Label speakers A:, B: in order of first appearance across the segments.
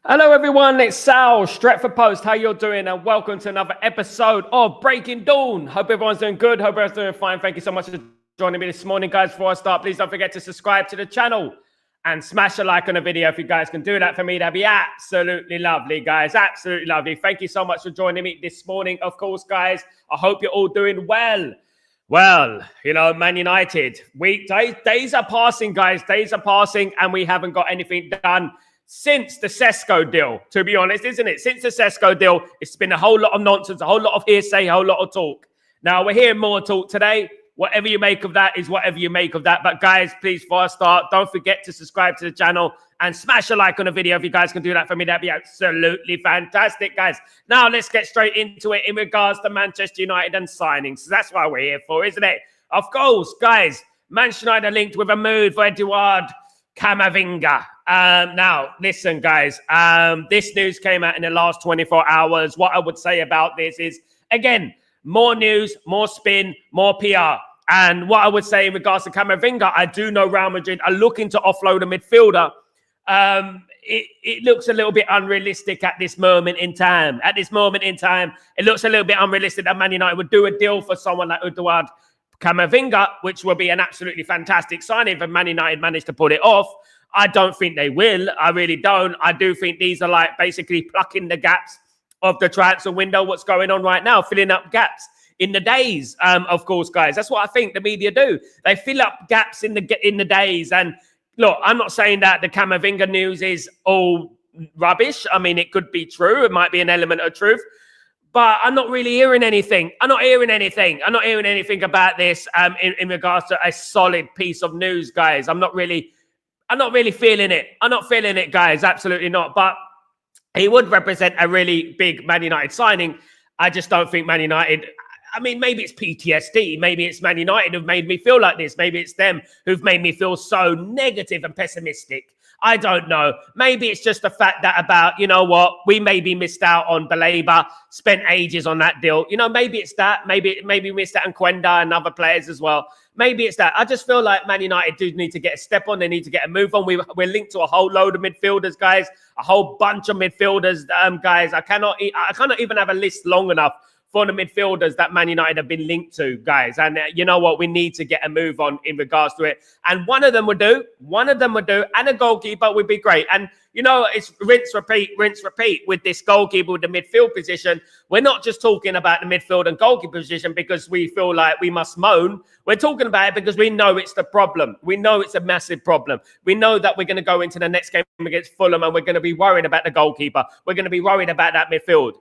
A: Hello everyone, it's Sal, Stretford Post. How you're doing? And welcome to another episode of Breaking Dawn. Hope everyone's doing good. Hope everyone's doing fine. Thank you so much for joining me this morning, guys. Before I start, please don't forget to subscribe to the channel and smash a like on the video. If you guys can do that for me, that'd be absolutely lovely, guys. Absolutely lovely. Thank you so much for joining me this morning. Of course, guys, I hope you're all doing well. Well, Man United, days are passing, guys. Days are passing, and we haven't got anything done since the Sesko deal, to be honest, isn't it? Since the Sesko deal, it's been a whole lot of nonsense, a whole lot of hearsay, a whole lot of talk. Now, we're hearing more talk today. Whatever you make of that is whatever you make of that. But guys, please, before I start, don't forget to subscribe to the channel and smash a like on the video. If you guys can do that for me, that'd be absolutely fantastic, guys. Now, let's get straight into it in regards to Manchester United and signings. So that's why we're here for, isn't it? Of course, guys, Manchester United are linked with a move for Eduard Camavinga. Now, listen, guys, this news came out in the last 24 hours. What I would say about this is, again, more news, more spin, more PR. And what I would say in regards to Camavinga, I do know Real Madrid are looking to offload a midfielder. It looks a little bit unrealistic at this moment in time. At this moment in time, it looks a little bit unrealistic that Man United would do a deal for someone like Eduard Camavinga, which would be an absolutely fantastic signing if Man United managed to pull it off. I don't think they will. I really don't. I do think these are like basically plucking the gaps of the transfer window, what's going on right now, filling up gaps in the days, of course, guys. That's what I think the media do. They fill up gaps in the days. And look, I'm not saying that the Camavinga news is all rubbish. I mean, it could be true. It might be an element of truth. But I'm not really hearing anything. I'm not hearing anything about this in regards to a solid piece of news, guys. I'm not really feeling it. I'm not feeling it, guys. Absolutely not. But he would represent a really big Man United signing. I just don't think Man United... I mean, maybe it's PTSD. Maybe it's Man United who've made me feel like this. Maybe it's them who've made me feel so negative and pessimistic. I don't know. Maybe it's just the fact that about, we maybe missed out on Baleba, spent ages on that deal. Maybe it's that. Maybe we missed out on Quenda and other players as well. Maybe it's that. I just feel like Man United do need to get a step on. They need to get a move on. We're linked to a whole load of midfielders, guys. A whole bunch of midfielders, guys. I cannot even have a list long enough for the midfielders that Man United have been linked to, guys. And you know what? We need to get a move on in regards to it. And one of them would do. And a goalkeeper would be great. And, it's rinse, repeat with this goalkeeper with the midfield position. We're not just talking about the midfield and goalkeeper position because we feel like we must moan. We're talking about it because we know it's the problem. We know it's a massive problem. We know that we're going to go into the next game against Fulham and we're going to be worried about the goalkeeper. We're going to be worried about that midfield.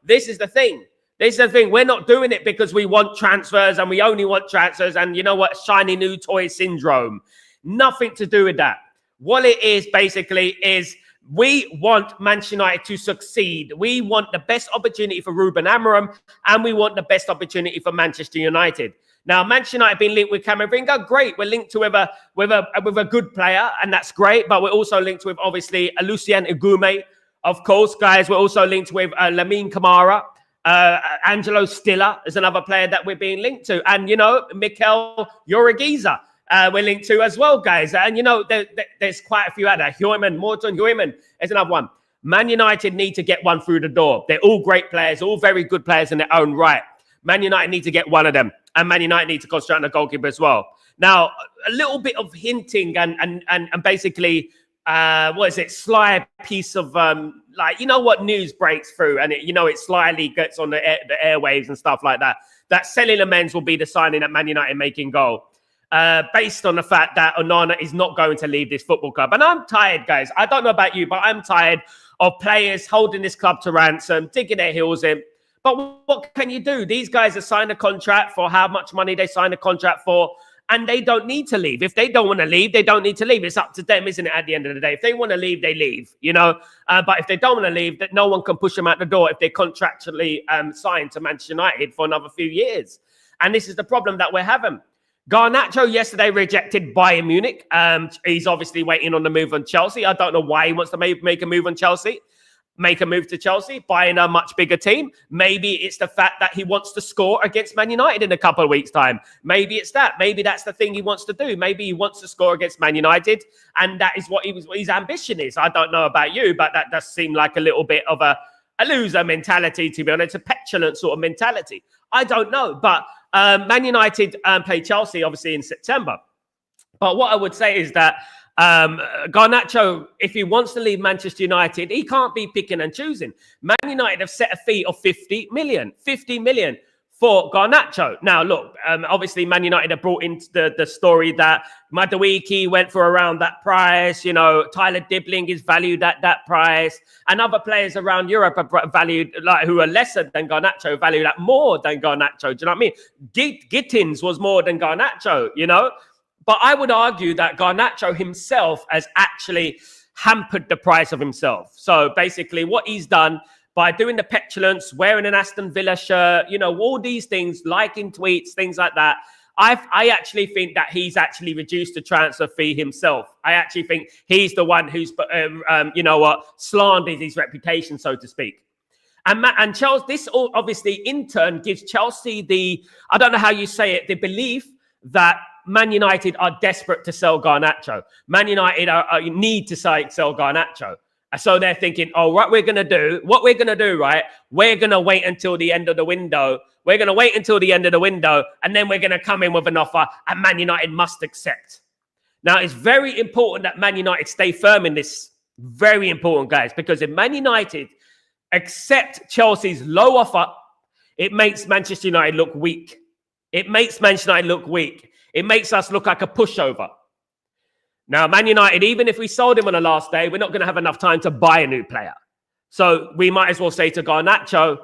A: This is the thing. This is the thing. We're not doing it because we want transfers and we only want transfers and shiny new toy syndrome. Nothing to do with that. What it is basically is we want Manchester United to succeed. We want the best opportunity for Ruben Amorim and we want the best opportunity for Manchester United. Now, Manchester United being linked with Camavinga, great. We're linked to with a good player and that's great. But we're also linked with obviously Lucien Igume. Of course, guys, we're also linked with Lamine Camara. Angelo Stiller is another player that we're being linked to. And, Mikel Urigiza we're linked to as well, guys. And, there's quite a few out there. Morton Huiman is another one. Man United need to get one through the door. They're all great players, all very good players in their own right. Man United need to get one of them. And Man United need to concentrate on the goalkeeper as well. Now, a little bit of hinting and basically... sly piece of what news breaks through and it slyly gets on the airwaves and stuff like that Selly Lamens will be the signing at Man United making goal based on the fact that Onana is not going to leave this football club. And I'm tired, guys. I don't know about you, but I'm tired of players holding this club to ransom, digging their heels in. But what can you do? These guys have signed a contract for how much money they signed a contract for. And they don't need to leave. If they don't want to leave, they don't need to leave. It's up to them, isn't it, at the end of the day? If they want to leave, they leave, But if they don't want to leave, that no one can push them out the door if they're contractually signed to Manchester United for another few years. And this is the problem that we're having. Garnacho yesterday rejected Bayern Munich. He's obviously waiting on the move on Chelsea. I don't know why he wants to make a move on Chelsea. make a move to Chelsea, buying a much bigger team. Maybe it's the fact that he wants to score against Man United in a couple of weeks' time. Maybe it's that. Maybe that's the thing he wants to do. Maybe he wants to score against Man United, and that is what his ambition is. I don't know about you, but that does seem like a little bit of a loser mentality, to be honest, a petulant sort of mentality. I don't know, but Man United play Chelsea, obviously, in September. But what I would say is that Garnacho, if he wants to leave Manchester United, he can't be picking and choosing. Man United have set a fee of 50 million for Garnacho. Now, look, obviously Man United have brought into the story that Madrid went for around that price. You know, Tyler Dibling is valued at that price. And other players around Europe are valued, like, who are lesser than Garnacho, valued at more than Garnacho. Do you know what I mean? Gittins was more than Garnacho, you know? But I would argue that Garnacho himself has actually hampered the price of himself. So basically what he's done by doing the petulance, wearing an Aston Villa shirt, you know, all these things, liking tweets, things like that, I actually think that he's actually reduced the transfer fee himself. I actually think he's the one who's, you know what, slandered his reputation, so to speak. And Chelsea, this all obviously in turn gives Chelsea the, I don't know how you say it, the belief that Man United are desperate to sell Garnacho. Man United need to sell Garnacho. So they're thinking, oh, what we're going to do, right? We're going to wait until the end of the window. We're going to wait until the end of the window, and then we're going to come in with an offer, and Man United must accept. Now, it's very important that Man United stay firm in this. Very important, guys, because if Man United accept Chelsea's low offer, it makes Manchester United look weak. It makes Manchester United look weak. It makes us look like a pushover. Now, Man United, even if we sold him on the last day, we're not going to have enough time to buy a new player. So we might as well say to Garnacho,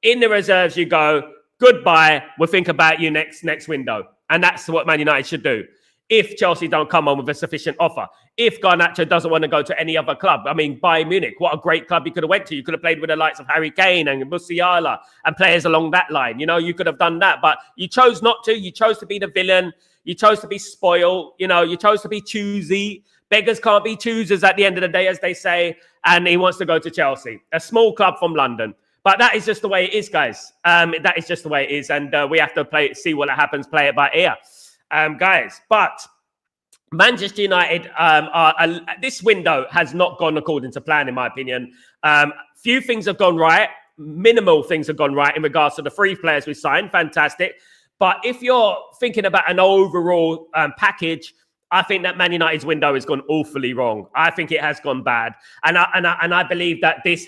A: in the reserves you go, goodbye, we'll think about you next window. And that's what Man United should do. If Chelsea don't come on with a sufficient offer, if Garnacho doesn't want to go to any other club, I mean, Bayern Munich, what a great club you could have went to. You could have played with the likes of Harry Kane and Musiala and players along that line. You know, you could have done that, but you chose not to. You chose to be the villain. You chose to be spoiled. You know, you chose to be choosy. Beggars can't be choosers at the end of the day, as they say. And he wants to go to Chelsea, a small club from London. But that is just the way it is, guys. That is just the way it is. And we have to see what happens, play it by ear. Guys, but Manchester United, this window has not gone according to plan, in my opinion. Few things have gone right. Minimal things have gone right in regards to the free players we signed. Fantastic. But if you're thinking about an overall package, I think that Man United's window has gone awfully wrong. I think it has gone bad. And I believe that this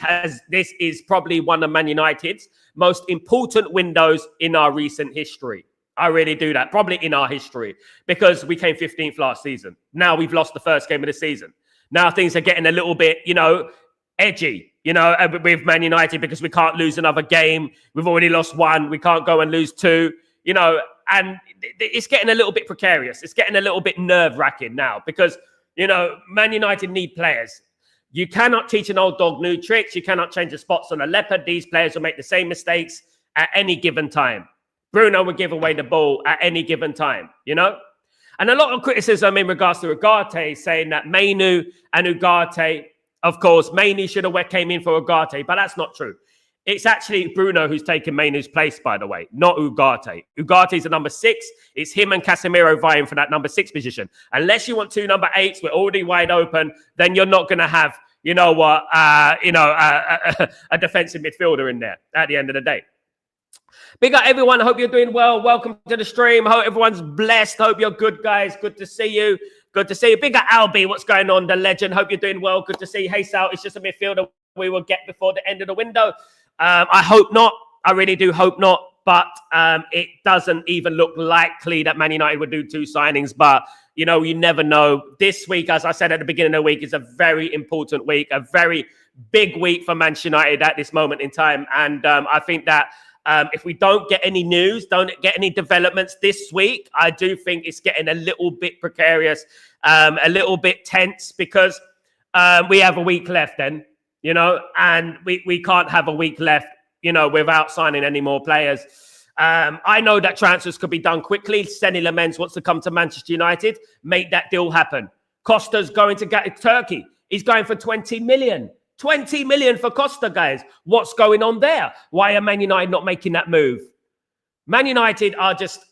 A: is probably one of Man United's most important windows in our recent history. I really do that. Probably in our history, because we came 15th last season. Now we've lost the first game of the season. Now things are getting a little bit, you know, edgy, you know, with Man United, because we can't lose another game. We've already lost one. We can't go and lose two, you know, and it's getting a little bit precarious. It's getting a little bit nerve-wracking now because, you know, Man United need players. You cannot teach an old dog new tricks. You cannot change the spots on a leopard. These players will make the same mistakes at any given time. Bruno would give away the ball at any given time, you know? And a lot of criticism in regards to Ugarte, saying that Mainu and Ugarte, of course, Mainu should have came in for Ugarte, but that's not true. It's actually Bruno who's taken Mainu's place, by the way, not Ugarte. Ugarte's the number 6. It's him and Casemiro vying for that number 6 position. Unless you want 2 number 8s, we're already wide open, then you're not going to have, you know what, a defensive midfielder in there at the end of the day. Big up everyone. Hope you're doing well. Welcome to the stream. Hope everyone's blessed. Hope you're good, guys. Good to see you. Good to see you. Big up Albie. What's going on? The legend. Hope you're doing well. Good to see you. Hey, Sal. It's just a midfielder we will get before the end of the window. I hope not. I really do hope not. But it doesn't even look likely that Man United would do 2 signings. But, you know, you never know. This week, as I said at the beginning of the week, is a very important week. A very big week for Manchester United at this moment in time. And I think that if we don't get any news, don't get any developments this week, I do think it's getting a little bit precarious, a little bit tense, because we have a week left then, you know, and we can't have a week left, you know, without signing any more players. I know that transfers could be done quickly. Seni Lamens wants to come to Manchester United, make that deal happen. Costa's going to get Turkey. He's going for 20 million. 20 million for Costa, guys. What's going on there? Why are Man United not making that move? Man United are just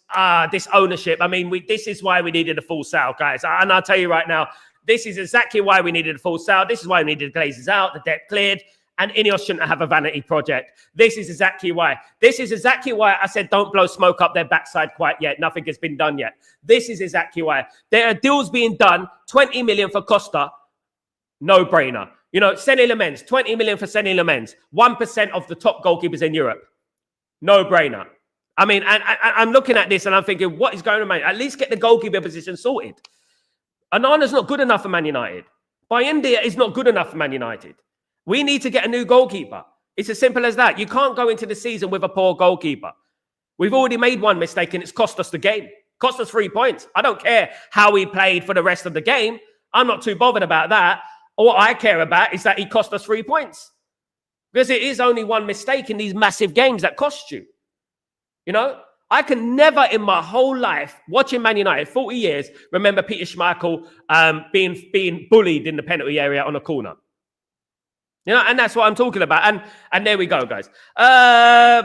A: this ownership. I mean, this is why we needed a full sale, guys. And I'll tell you right now, this is exactly why we needed a full sale. This is why we needed the Glazers out, the debt cleared, and Ineos shouldn't have a vanity project. This is exactly why. This is exactly why I said don't blow smoke up their backside quite yet. Nothing has been done yet. This is exactly why. There are deals being done, 20 million for Costa, no brainer. You know, Seny Lamens, 20 million for Seny Lamens, 1% of the top goalkeepers in Europe. No brainer. I mean, and I'm looking at this and I'm thinking, what is going on, man? At least get the goalkeeper position sorted. Anana's not good enough for Man United. Bayindia is not good enough for Man United. We need to get a new goalkeeper. It's as simple as that. You can't go into the season with a poor goalkeeper. We've already made one mistake and it's cost us the game. Cost us 3 points. I don't care how he played for the rest of the game. I'm not too bothered about that. All I care about is that he cost us 3 points. Because it is only one mistake in these massive games that cost you. You know, I can never in my whole life, watching Man United, 40 years, remember Peter Schmeichel being bullied in the penalty area on a corner. You know, and that's what I'm talking about. And there we go, guys.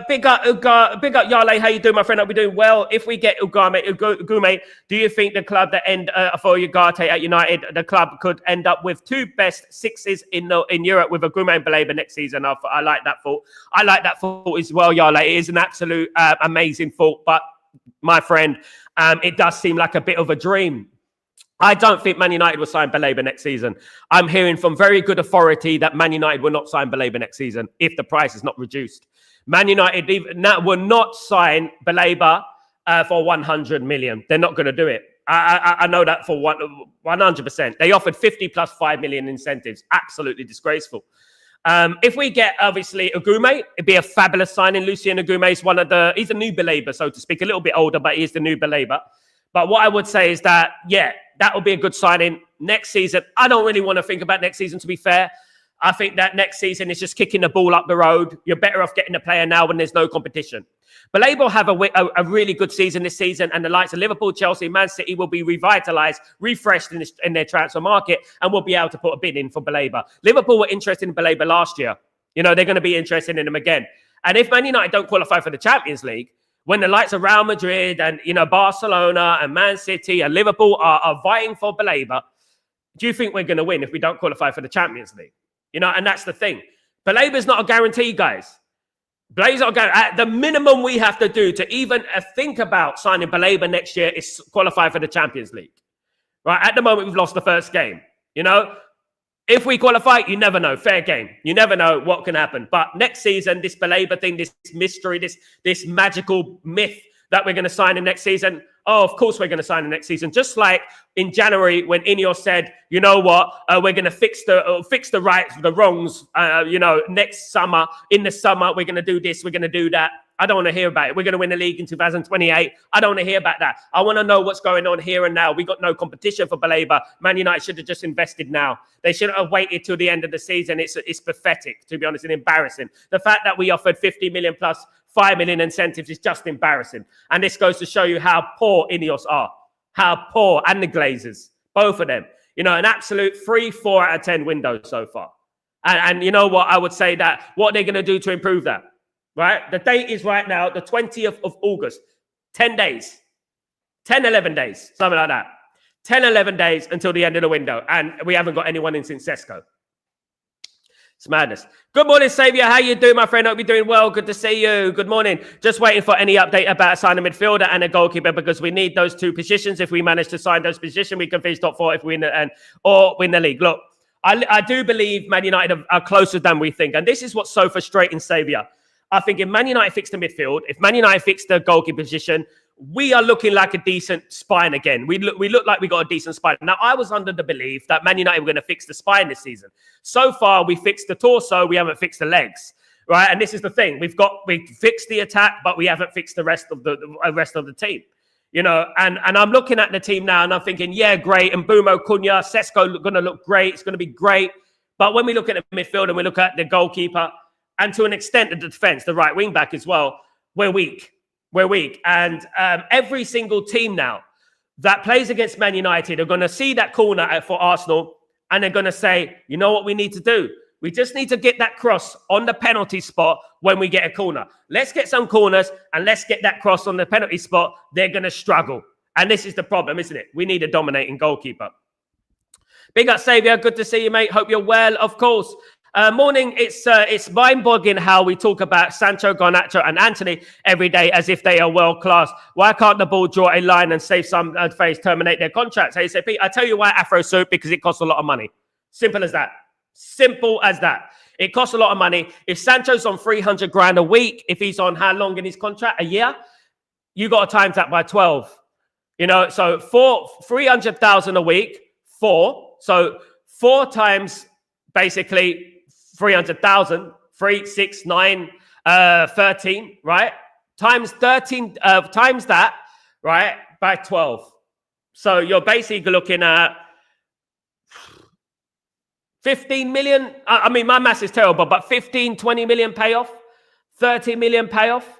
A: Big up Yale. How you doing, my friend? I'll be doing well. If we get Ugume, do you think the club that end for Ugarte at United, the club could end up with 2 best sixes in Europe with Ugume and Baleba next season? I like that thought. I like that thought as well, Yale. It is an absolute amazing thought. But my friend, it does seem like a bit of a dream. I don't think Man United will sign Baleba next season. I'm hearing from very good authority that Man United will not sign Baleba next season if the price is not reduced. Man United will not sign Baleba for 100 million. They're not going to do it. I know that for 100%. They offered 50 plus 5 million incentives. Absolutely disgraceful. If we get, obviously, Ugume, it'd be a fabulous signing. Lucien Ugume is he's a new Baleba, so to speak, a little bit older, but he's the new Baleba. But what I would say is that, yeah, that will be a good signing next season. I don't really want to think about next season, to be fair. I think that next season is just kicking the ball up the road. You're better off getting a player now when there's no competition. But Baleba will have a really good season this season, and the likes of Liverpool, Chelsea, Man City will be revitalised, refreshed in their transfer market, and will be able to put a bid in for Baleba. Liverpool were interested in Baleba last year. You know, they're going to be interested in him again. And if Man United don't qualify for the Champions League, when the likes of Real Madrid and, you know, Barcelona and Man City and Liverpool are vying for Baleba, do you think we're going to win if we don't qualify for the Champions League? You know, and that's the thing. Baleba's not a guarantee, guys. Baleba's not a guarantee. The minimum we have to do to even think about signing Baleba next year is qualify for the Champions League. Right? At the moment, we've lost the first game. You know, if we qualify, you never know. Fair game. You never know what can happen. But next season, this Baleba thing, this mystery, this magical myth that we're going to sign in next season. Oh, of course we're going to sign in next season. Just like in January when Ineos said, you know what, we're going to fix the rights, the wrongs. You know, next summer, in the summer, we're going to do this, we're going to do that. I don't want to hear about it. We're going to win the league in 2028. I don't want to hear about that. I want to know what's going on here and now. We got no competition for Baleba. Man United should have just invested now. They should have waited till the end of the season. It's pathetic, to be honest, and embarrassing. The fact that we offered 50 million plus 5 million incentives is just embarrassing. And this goes to show you how poor Ineos are. How poor, and the Glazers, both of them. You know, an absolute 3-4 out of 10 window so far. And you know what? I would say that what they're going to do to improve that. Right? The date is right now, the 20th of August. 10 days. 10, 11 days. Something like that. 10, 11 days until the end of the window. And we haven't got anyone in since Sesko. It's madness. Good morning, Saviour. How you doing, my friend? Hope you're doing well. Good to see you. Good morning. Just waiting for any update about signing a midfielder and a goalkeeper because we need those 2 positions. If we manage to sign those positions, we can finish top 4 if we win or win the league. Look, I do believe Man United are closer than we think. And this is what's so frustrating, Saviour. I think if Man United fix the midfield, if Man United fix the goalkeeper position, we are looking like a decent spine again. We look like we got a decent spine. Now, I was under the belief that Man United were going to fix the spine this season. So far, we fixed the torso. We haven't fixed the legs, right? And this is the thing. We fixed the attack, but we haven't fixed the rest of the team. You know, and I'm looking at the team now, and I'm thinking, yeah, great. And Mbumo, Cunha, Sesko going to look great. It's going to be great. But when we look at the midfield and we look at the goalkeeper, and to an extent, the defense, the right wing back as well, we're weak. We're weak. And every single team now that plays against Man United are going to see that corner for Arsenal and they're going to say, you know what we need to do? We just need to get that cross on the penalty spot when we get a corner. Let's get some corners and let's get that cross on the penalty spot. They're going to struggle. And this is the problem, isn't it? We need a dominating goalkeeper. Big up, Saviour. Good to see you, mate. Hope you're well, of course. Morning, it's mind-boggling how we talk about Sancho, Garnacho and Anthony every day as if they are world-class. Why can't the ball draw a line and save some face, terminate their contracts? Hey, say, Pete, I tell you why, Afro Soup, because it costs a lot of money. Simple as that. Simple as that. It costs a lot of money. If Sancho's on 300 grand a week, if he's on how long in his contract? A year? You got to times that by 12. You know, so 300,000 a week, 4. So 4 times basically 300,000, 3, 6, 9, 13, right? Times 13, times that, right? By 12. So you're basically looking at 15 million. I mean, my math is terrible, but 15, 20 million payoff, 30 million payoff.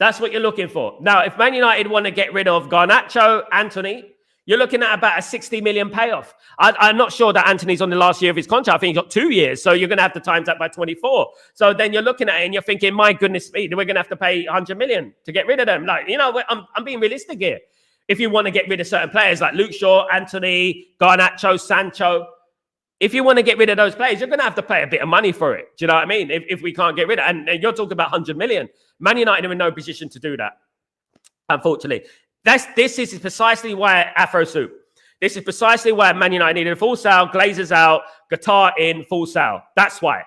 A: That's what you're looking for. Now, if Man United want to get rid of Garnacho, Anthony, you're looking at about a 60 million payoff. I'm not sure that Anthony's on the last year of his contract. I think he's got 2 years. So you're going to have to times that by 24. So then you're looking at it and you're thinking, my goodness me, we're going to have to pay 100 million to get rid of them. Like, you know, I'm being realistic here. If you want to get rid of certain players like Luke Shaw, Anthony, Garnacho, Sancho, if you want to get rid of those players, you're going to have to pay a bit of money for it. Do you know what I mean? If we can't get rid of it. And you're talking about 100 million. Man United are in no position to do that, unfortunately. This is precisely why Afro Soup. This is precisely why Man United needed a full sale, Glazers out, Qatar in, full sale. That's why.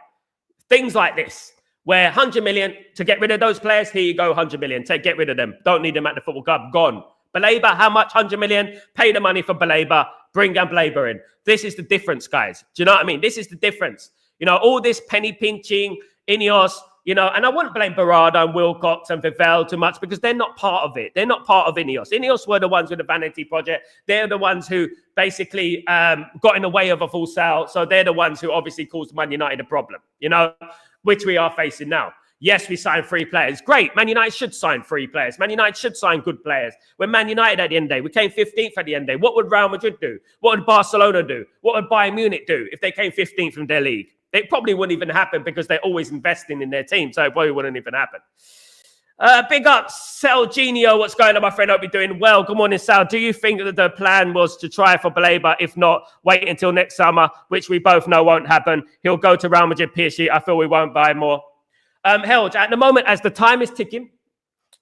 A: Things like this, where 100 million to get rid of those players, here you go, 100 million. Get rid of them. Don't need them at the football club. Gone. Baleba, how much? 100 million. Pay the money for Baleba. Bring Baleba in. This is the difference, guys. Do you know what I mean? This is the difference. You know, all this penny pinching, Ineos, you know, and I wouldn't blame Barada and Wilcox and Vivel too much because they're not part of it. They're not part of Ineos. Ineos were the ones with the vanity project. They're the ones who basically got in the way of a full sale. So they're the ones who obviously caused Man United a problem, you know, which we are facing now. Yes, we signed 3 players. Great. Man United should sign 3 players. Man United should sign good players. We're Man United at the end of the day. We came 15th at the end of the day. What would Real Madrid do? What would Barcelona do? What would Bayern Munich do if they came 15th from their league? It probably wouldn't even happen because they're always investing in their team. So it probably wouldn't even happen. Big up, Sal Genio. What's going on, my friend? Hope you're doing well. Good morning, Sal. Do you think that the plan was to try for Baleba? If not, wait until next summer, which we both know won't happen. He'll go to Real Madrid, PSG. I feel we won't buy more. Held, at the moment, as the time is ticking,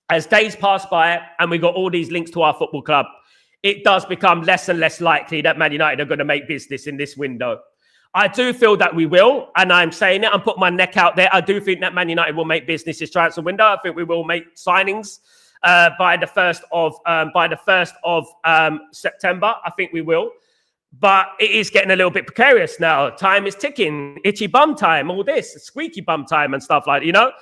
A: as days pass by, and we got all these links to our football club, it does become less and less likely that Man United are going to make business in this window. I do feel that we will, and I'm saying it. I'm putting my neck out there. I do think that Man United will make business this transfer window. I think we will make signings by the 1st of September. I think we will. But it is getting a little bit precarious now. Time is ticking. Itchy bum time, all this, squeaky bum time and stuff like that, you know?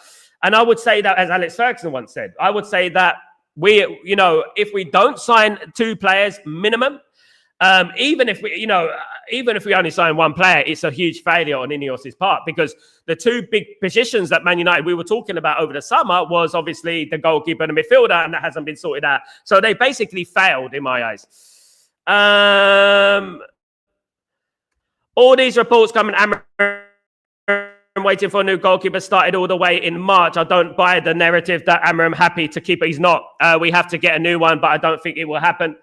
A: And I would say that, as Alex Ferguson once said, I would say that we, you know, if we don't sign 2 players minimum, even if we only sign 1 player, it's a huge failure on Ineos' part because the 2 big positions that Man United we were talking about over the summer was obviously the goalkeeper and the midfielder, and that hasn't been sorted out. So they basically failed in my eyes. All these reports coming, Amram waiting for a new goalkeeper started all the way in March. I don't buy the narrative that Amram happy to keep it. He's not. We have to get a new one, but I don't think it will happen.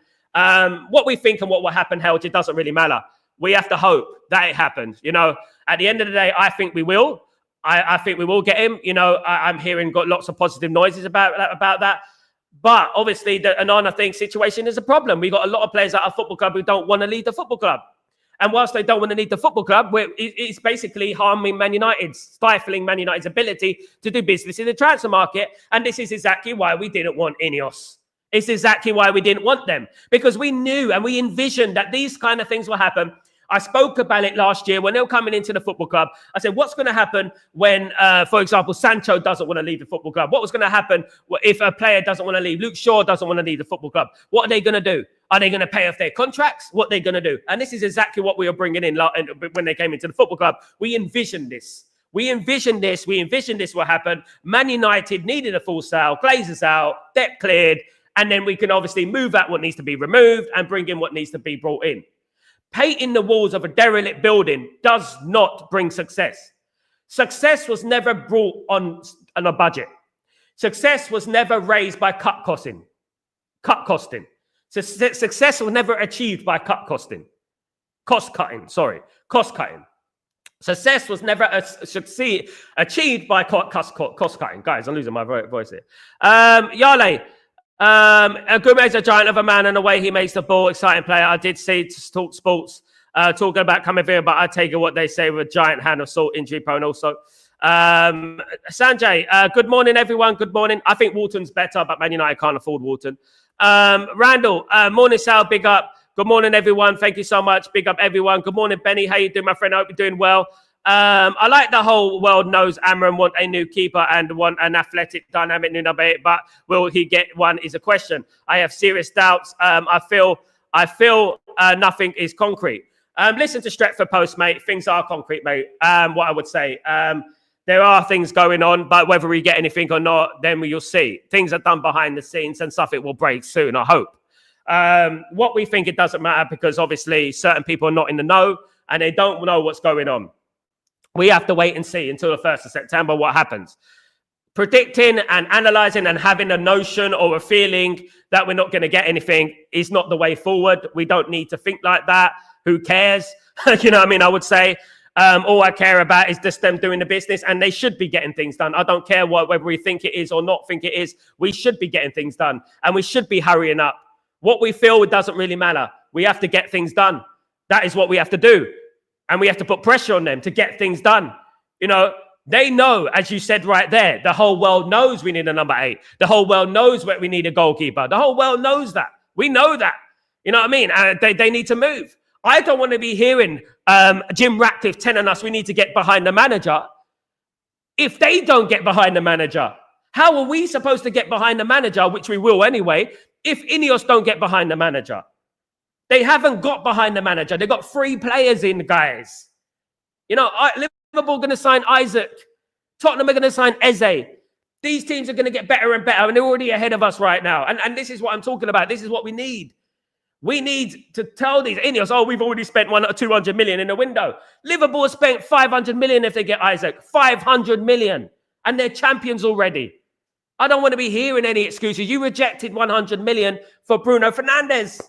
A: What we think and what will happen, Helge, it doesn't really matter. We have to hope that it happens. You know, at the end of the day, I think we will. I think we will get him. You know, I'm hearing got lots of positive noises about that. But obviously, the Onana thing situation is a problem. We got a lot of players at our football club who don't want to leave the football club. And whilst they don't want to leave the football club, it's basically harming Man United, stifling Man United's ability to do business in the transfer market. And this is exactly why we didn't want Ineos. It's exactly why we didn't want them. Because we knew and we envisioned that these kind of things will happen. I spoke about it last year when they were coming into the football club. I said, what's going to happen when, for example, Sancho doesn't want to leave the football club? What was going to happen if a player doesn't want to leave? Luke Shaw doesn't want to leave the football club. What are they going to do? Are they going to pay off their contracts? What are they going to do? And this is exactly what we were bringing in when they came into the football club. We envisioned this. We envisioned this will happen. Man United needed a full sale. Glazers out, debt cleared. And then we can obviously move out what needs to be removed and bring in what needs to be brought in. Painting the walls of a derelict building does not bring success. Success was never brought on a budget. Success was never raised by cut costing. Success was never achieved by cost cutting. Success was never achieved by cost cutting. Guys, I'm losing my voice here. Yale. Gume is a giant of a man, and the way he makes the ball, exciting player. I did see Talk Sports talking about coming here, but I take it what they say with giant hand of salt, injury prone also. Sanjay, good morning, everyone. Good morning. I think Walton's better, but Man United can't afford Walton. Randall, morning, Sal. Big up. Good morning, everyone. Thank you so much. Big up, everyone. Good morning, Benny. How you doing, my friend? I hope you're doing well. I like the whole world knows Amram want a new keeper and want an athletic, dynamic new number 8, but will he get one is a question. I have serious doubts. I feel nothing is concrete. Listen to Stretford Post, mate. Things are concrete, mate. What I would say. There are things going on, but whether we get anything or not, then you'll see. Things are done behind the scenes and stuff it will break soon, I hope. What we think, it doesn't matter because obviously certain people are not in the know and they don't know what's going on. We have to wait and see until the 1st of September what happens. Predicting and analysing and having a notion or a feeling that we're not going to get anything is not the way forward. We don't need to think like that. Who cares? You know what I mean? I would say all I care about is just them doing the business, and they should be getting things done. I don't care whether we think it is or not think it is. We should be getting things done, and we should be hurrying up. What we feel, it doesn't really matter. We have to get things done. That is what we have to do. And we have to put pressure on them to get things done. You know, they know, as you said right there, the whole world knows we need a number 8. The whole world knows that we need a goalkeeper. The whole world knows that. We know that. You know what I mean? They need to move. I don't want to be hearing Jim Ratcliffe telling us we need to get behind the manager. If they don't get behind the manager, how are we supposed to get behind the manager, which we will anyway, if Ineos don't get behind the manager? They haven't got behind the manager. They got 3 players in, guys. You know, Liverpool are going to sign Isaac. Tottenham are going to sign Eze. These teams are going to get better and better, and they're already ahead of us right now. And this is what I'm talking about. This is what we need. We need to tell these Ineos, oh, we've already spent 100 or 200 million in the window. Liverpool has spent 500 million if they get Isaac. 500 million. And they're champions already. I don't want to be hearing any excuses. You rejected 100 million for Bruno Fernandes.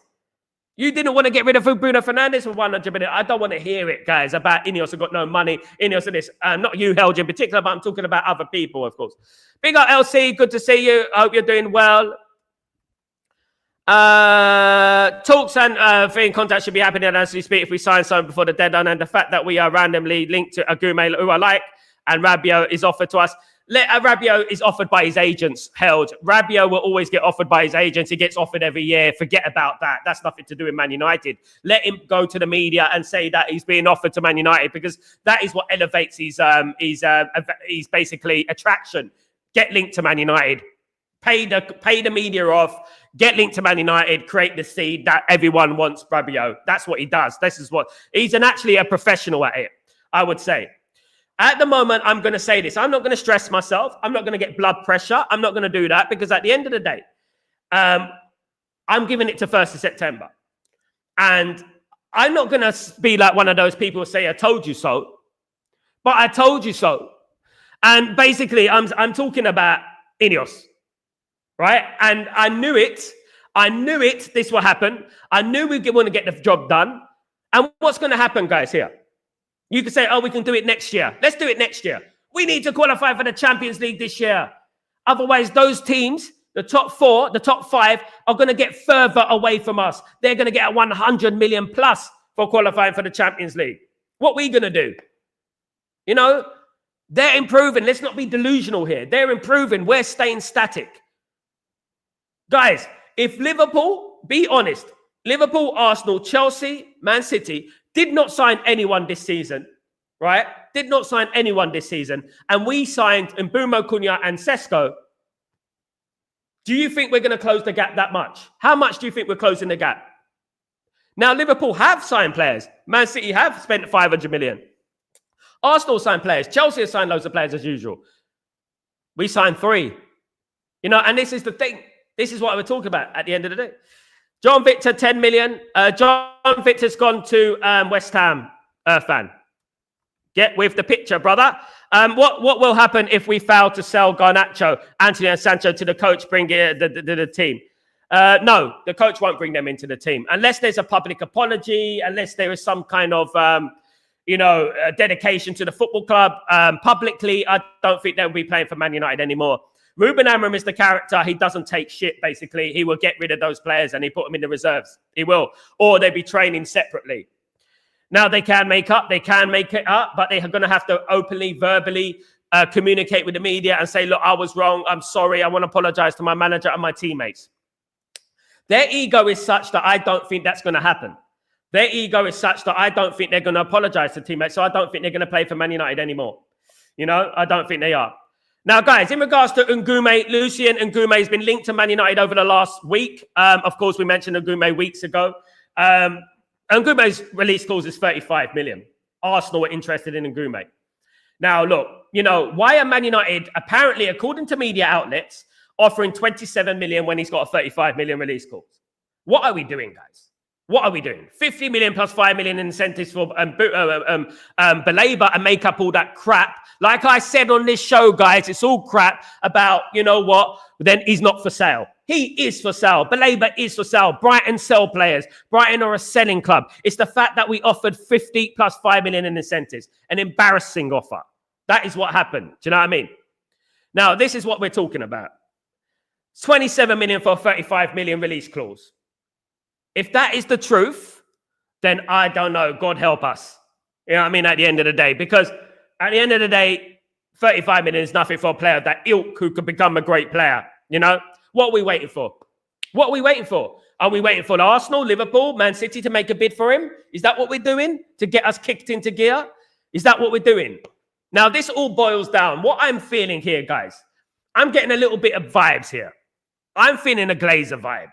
A: You didn't want to get rid of Bruno Fernandes for 100 million. I don't want to hear it, guys, about Ineos have got no money. Ineos and this. Not you, Helge, in particular, but I'm talking about other people, of course. Big up, LC. Good to see you. I hope you're doing well. Talks and in contact should be happening as we speak if we sign something before the deadline. And the fact that we are randomly linked to Agume, who I like, and Rabiot is offered to us. Rabiot is offered by his agents, held. Rabiot will always get offered by his agents. He gets offered every year. Forget about that. That's nothing to do with Man United. Let him go to the media and say that he's being offered to Man United, because that is what elevates his basically attraction. Get linked to Man United. Pay the media off. Get linked to Man United. Create the seed that everyone wants. Rabiot. That's what he does. This is what he's actually a professional at it, I would say. At the moment, I'm going to say this. I'm not going to stress myself. I'm not going to get blood pressure. I'm not going to do that, because at the end of the day, I'm giving it to 1st of September. And I'm not going to be like one of those people who say, I told you so. But I told you so. And basically, I'm talking about Ineos, right? And I knew it. I knew it. This will happen. I knew we want to get the job done. And what's going to happen, guys, here? You could say, oh, we can do it next year. Let's do it next year. We need to qualify for the Champions League this year. Otherwise, those teams, the top 4, the top 5, are going to get further away from us. They're going to get 100 million plus for qualifying for the Champions League. What are we going to do? You know, they're improving. Let's not be delusional here. They're improving. We're staying static. Guys, if Liverpool, be honest, Liverpool, Arsenal, Chelsea, Man City did not sign anyone this season, right? Did not sign anyone this season. And we signed Mbeumo, Cunha and Sesko. Do you think we're going to close the gap that much? How much do you think we're closing the gap? Now, Liverpool have signed players. Man City have spent 500 million. Arsenal signed players. Chelsea has signed loads of players as usual. We signed 3. You know, and this is the thing. This is what we're talking about at the end of the day. John Victor, 10 million. John Victor's gone to West Ham, fan. Get with the picture, brother. What will happen if we fail to sell Garnacho, Anthony and Sancho to the coach, bring the team? No, the coach won't bring them into the team. Unless there's a public apology, unless there is some kind of, dedication to the football club. Publicly, I don't think they'll be playing for Man United anymore. Ruben Amorim is the character. He doesn't take shit, basically. He will get rid of those players and he put them in the reserves. He will. Or they'll be training separately. Now, they can make it up, but they're going to have to openly, verbally communicate with the media and say, look, I was wrong. I'm sorry. I want to apologize to my manager and my teammates. Their ego is such that I don't think that's going to happen. Their ego is such that I don't think they're going to apologize to teammates. So I don't think they're going to play for Man United anymore. I don't think they are. Now, guys, in regards to Ngume, Lucien Ngume has been linked to Man United over the last week. Of course, we mentioned Ngume weeks ago. Ngume's release clause is 35 million. Arsenal were interested in Ngume. Now, look, why are Man United, apparently, according to media outlets, offering 27 million when he's got a 35 million release clause? What are we doing, guys? What are we doing? 50 million plus 5 million in incentives for Baleba and make up all that crap. Like I said on this show, guys, it's all crap about, then he's not for sale. He is for sale. Baleba is for sale. Brighton sell players. Brighton are a selling club. It's the fact that we offered 50 plus 5 million in incentives. An embarrassing offer. That is what happened. Do you know what I mean? Now, this is what we're talking about. 27 million for a 35 million release clause. If that is the truth, then I don't know. God help us. You know what I mean? At the end of the day, because at the end of the day, 35 million is nothing for a player of that ilk who could become a great player. What are we waiting for? What are we waiting for? Are we waiting for Arsenal, Liverpool, Man City to make a bid for him? Is that what we're doing to get us kicked into gear? Is that what we're doing? Now, this all boils down. What I'm feeling here, guys, I'm getting a little bit of vibes here. I'm feeling a Glazer vibe.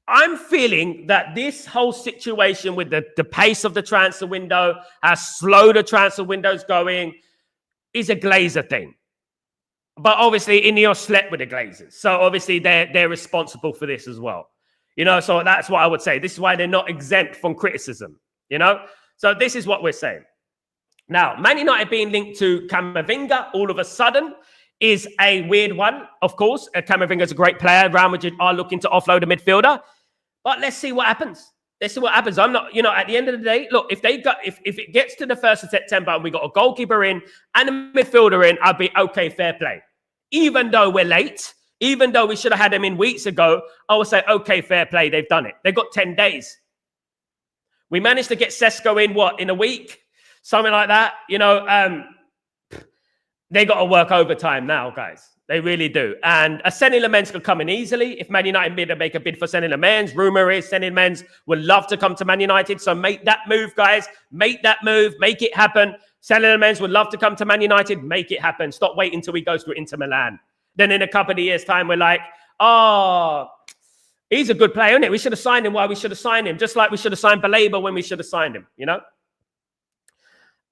A: I'm feeling that this whole situation with the pace of the transfer window, how slow the transfer window is going, is a Glazer thing. But obviously, Ineos slept with the Glazers. So obviously, they're responsible for this as well. So that's what I would say. This is why they're not exempt from criticism. So this is what we're saying. Now, Man United being linked to Camavinga all of a sudden is a weird one, of course. Camavinga is a great player. Real Madrid are looking to offload a midfielder. But let's see what happens. Let's see what happens. I'm not, at the end of the day, look, if it gets to the 1st of September and we got a goalkeeper in and a midfielder in, I'll be okay, fair play. Even though we're late, even though we should have had him in weeks ago, I would say, okay, fair play. They've done it. They've got 10 days. We managed to get Sesko in a week? Something like that. They got to work overtime now, guys. They really do. And a Senny Lamens could come in easily. If Man United make a bid for Senny Lamens, rumor is Senny Lamens would love to come to Man United. So make that move, guys. Make that move. Make it happen. Senny Lamens would love to come to Man United. Make it happen. Stop waiting until he goes to Inter Milan. Then in a couple of years' time, we're like, oh, he's a good player, isn't it? We should have signed him while we should have signed him. Just like we should have signed Baleba when we should have signed him,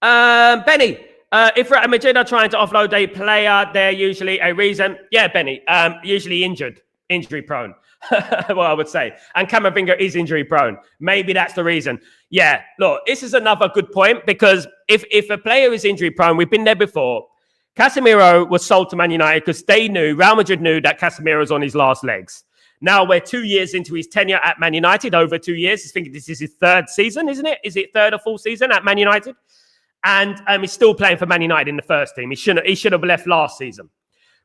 A: Benny. If Real Madrid are trying to offload a player, they're usually a reason. Yeah, Benny, usually injury prone, well, I would say. And Camavinga is injury prone. Maybe that's the reason. Yeah, look, this is another good point because if a player is injury prone, we've been there before. Casemiro was sold to Man United because Real Madrid knew that Casemiro's on his last legs. Now we're 2 years into his tenure at Man United, over 2 years. I think this is his third season, isn't it? Is it third or fourth season at Man United? And he's still playing for Man United in the first team. He should have left last season.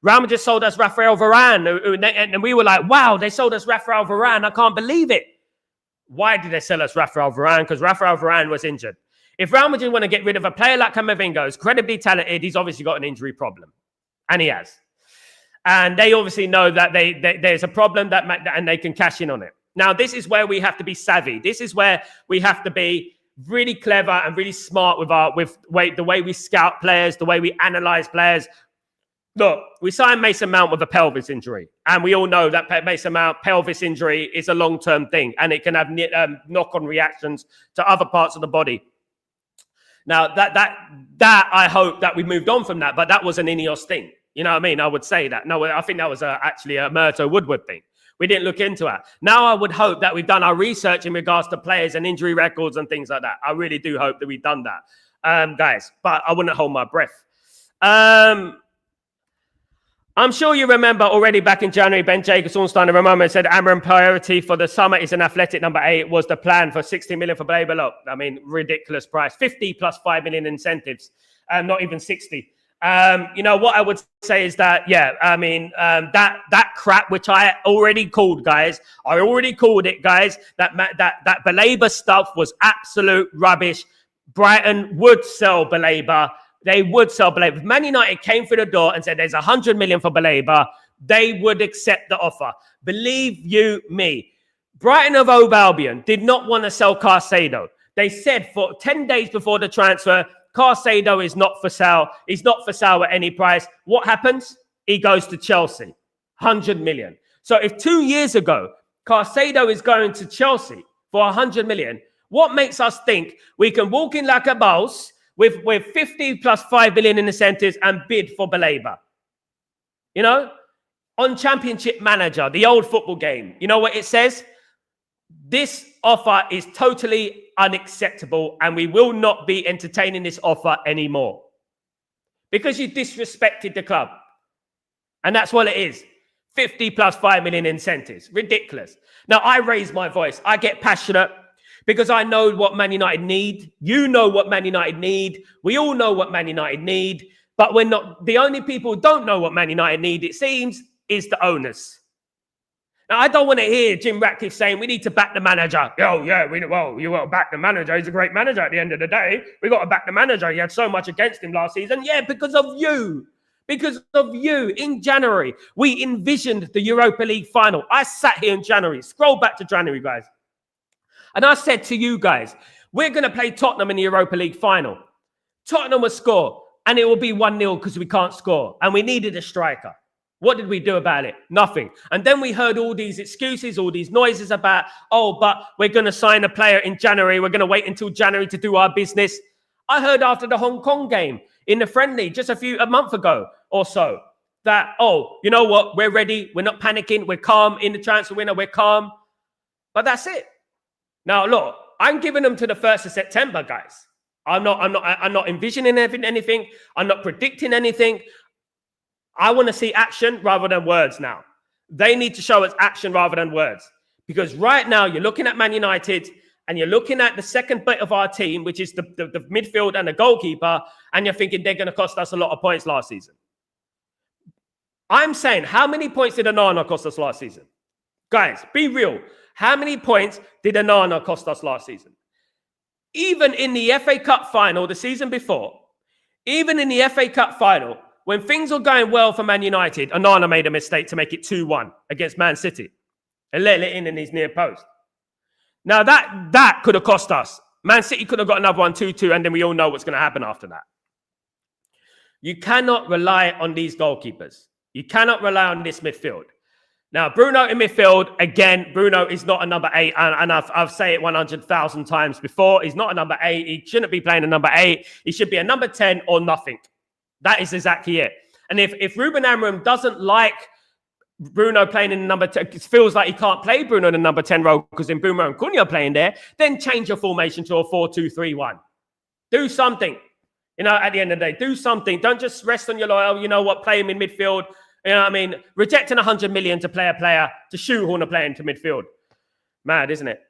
A: Real Madrid sold us Rafael Varane, and we were like, wow, they sold us Rafael Varane. I can't believe it. Why did they sell us Rafael Varane? Because Rafael Varane was injured. If Real Madrid want to get rid of a player like Camavinga, who's incredibly talented, he's obviously got an injury problem. And he has. And they obviously know that there's a problem and they can cash in on it. Now, this is where we have to be savvy. This is where we have to be really clever and really smart with the way we scout players, the way we analyze players. Look, we signed Mason Mount with a pelvis injury, and we all know that Mason Mount pelvis injury is a long-term thing, and it can have knock-on reactions to other parts of the body. Now, that I hope that we moved on from that, but that was an Ineos thing. You know what I mean? I would say that. No, I think that was actually a Murto Woodward thing. We didn't look into it. Now I would hope that we've done our research in regards to players and injury records and things like that. I really do hope that we've done that, guys. But I wouldn't hold my breath. I'm sure you remember already back in January, Ben Jacobs, Ornstein, and Ramon said Amram priority for the summer is an athletic number 8. Was the plan for 60 million for Baleba? Look, I mean, ridiculous price. 50 plus 5 million incentives, not even 60. You know, what I would say is that, yeah, I mean, that crap, which I already called, guys. I already called it, guys. That Baleba stuff was absolute rubbish. Brighton would sell Baleba. They would sell Baleba. If Man United came through the door and said there's 100 million for Baleba, they would accept the offer. Believe you me. Brighton of Hove Albion did not want to sell Caicedo. They said for 10 days before the transfer, Caicedo is not for sale. He's not for sale at any price. What happens? He goes to Chelsea. 100 million. So if 2 years ago, Caicedo is going to Chelsea for 100 million, what makes us think we can walk in like a boss with 50 plus 5 billion in incentives and bid for Baleba? You know, on Championship Manager, the old football game, you know what it says? This offer is totally unacceptable and we will not be entertaining this offer anymore because you disrespected the club. And that's what it is. 50 plus 5 million incentives. Ridiculous. Now, I raise my voice. I get passionate because I know what Man United need. You know what Man United need. We all know what Man United need. But we're not the only people who don't know what Man United need, it seems, is the owners. Now, I don't want to hear Jim Ratcliffe saying we need to back the manager. Oh, yeah, you got to back the manager. He's a great manager at the end of the day. We got to back the manager. He had so much against him last season. Yeah, because of you. Because of you. In January, we envisioned the Europa League final. I sat here in January. Scroll back to January, guys. And I said to you guys, we're going to play Tottenham in the Europa League final. Tottenham will score, and it will be 1-0 because we can't score. And we needed a striker. What did we do about it? Nothing. And then we heard all these excuses, all these noises about, oh, but we're going to sign a player in January. We're going to wait until January to do our business. I heard after the Hong Kong game in the friendly just a month ago or so that, oh, you know what? We're ready. We're not panicking. We're calm in the transfer window. We're calm. But that's it. Now, look, I'm giving them to the 1st of September, guys. I'm not envisioning anything. I'm not predicting anything. I want to see action rather than words now. They need to show us action rather than words. Because right now, you're looking at Man United and you're looking at the second bit of our team, which is the midfield and the goalkeeper, and you're thinking they're going to cost us a lot of points last season. I'm saying, how many points did Onana cost us last season? Guys, be real. How many points did Onana cost us last season? Even in the FA Cup final the season before, even in the FA Cup final, when things were going well for Man United, Onana made a mistake to make it 2-1 against Man City and let it in his near post. Now, that could have cost us. Man City could have got another one, 2-2, and then we all know what's going to happen after that. You cannot rely on these goalkeepers. You cannot rely on this midfield. Now, Bruno in midfield, again, Bruno is not a number 8, and I've said it 100,000 times before. He's not a number 8. He shouldn't be playing a number 8. He should be a number 10 or nothing. That is exactly it. And if Ruben Amorim doesn't like Bruno playing in the number 10, feels like he can't play Bruno in the number 10 role because in Bruno and Cunha playing there, then change your formation to a 4-2-3-1. Do something. You know, at the end of the day, do something. Don't just rest on your loyal, you know what, play him in midfield. You know what I mean? Rejecting 100 million to play a player, to shoehorn a player into midfield. Mad, isn't it?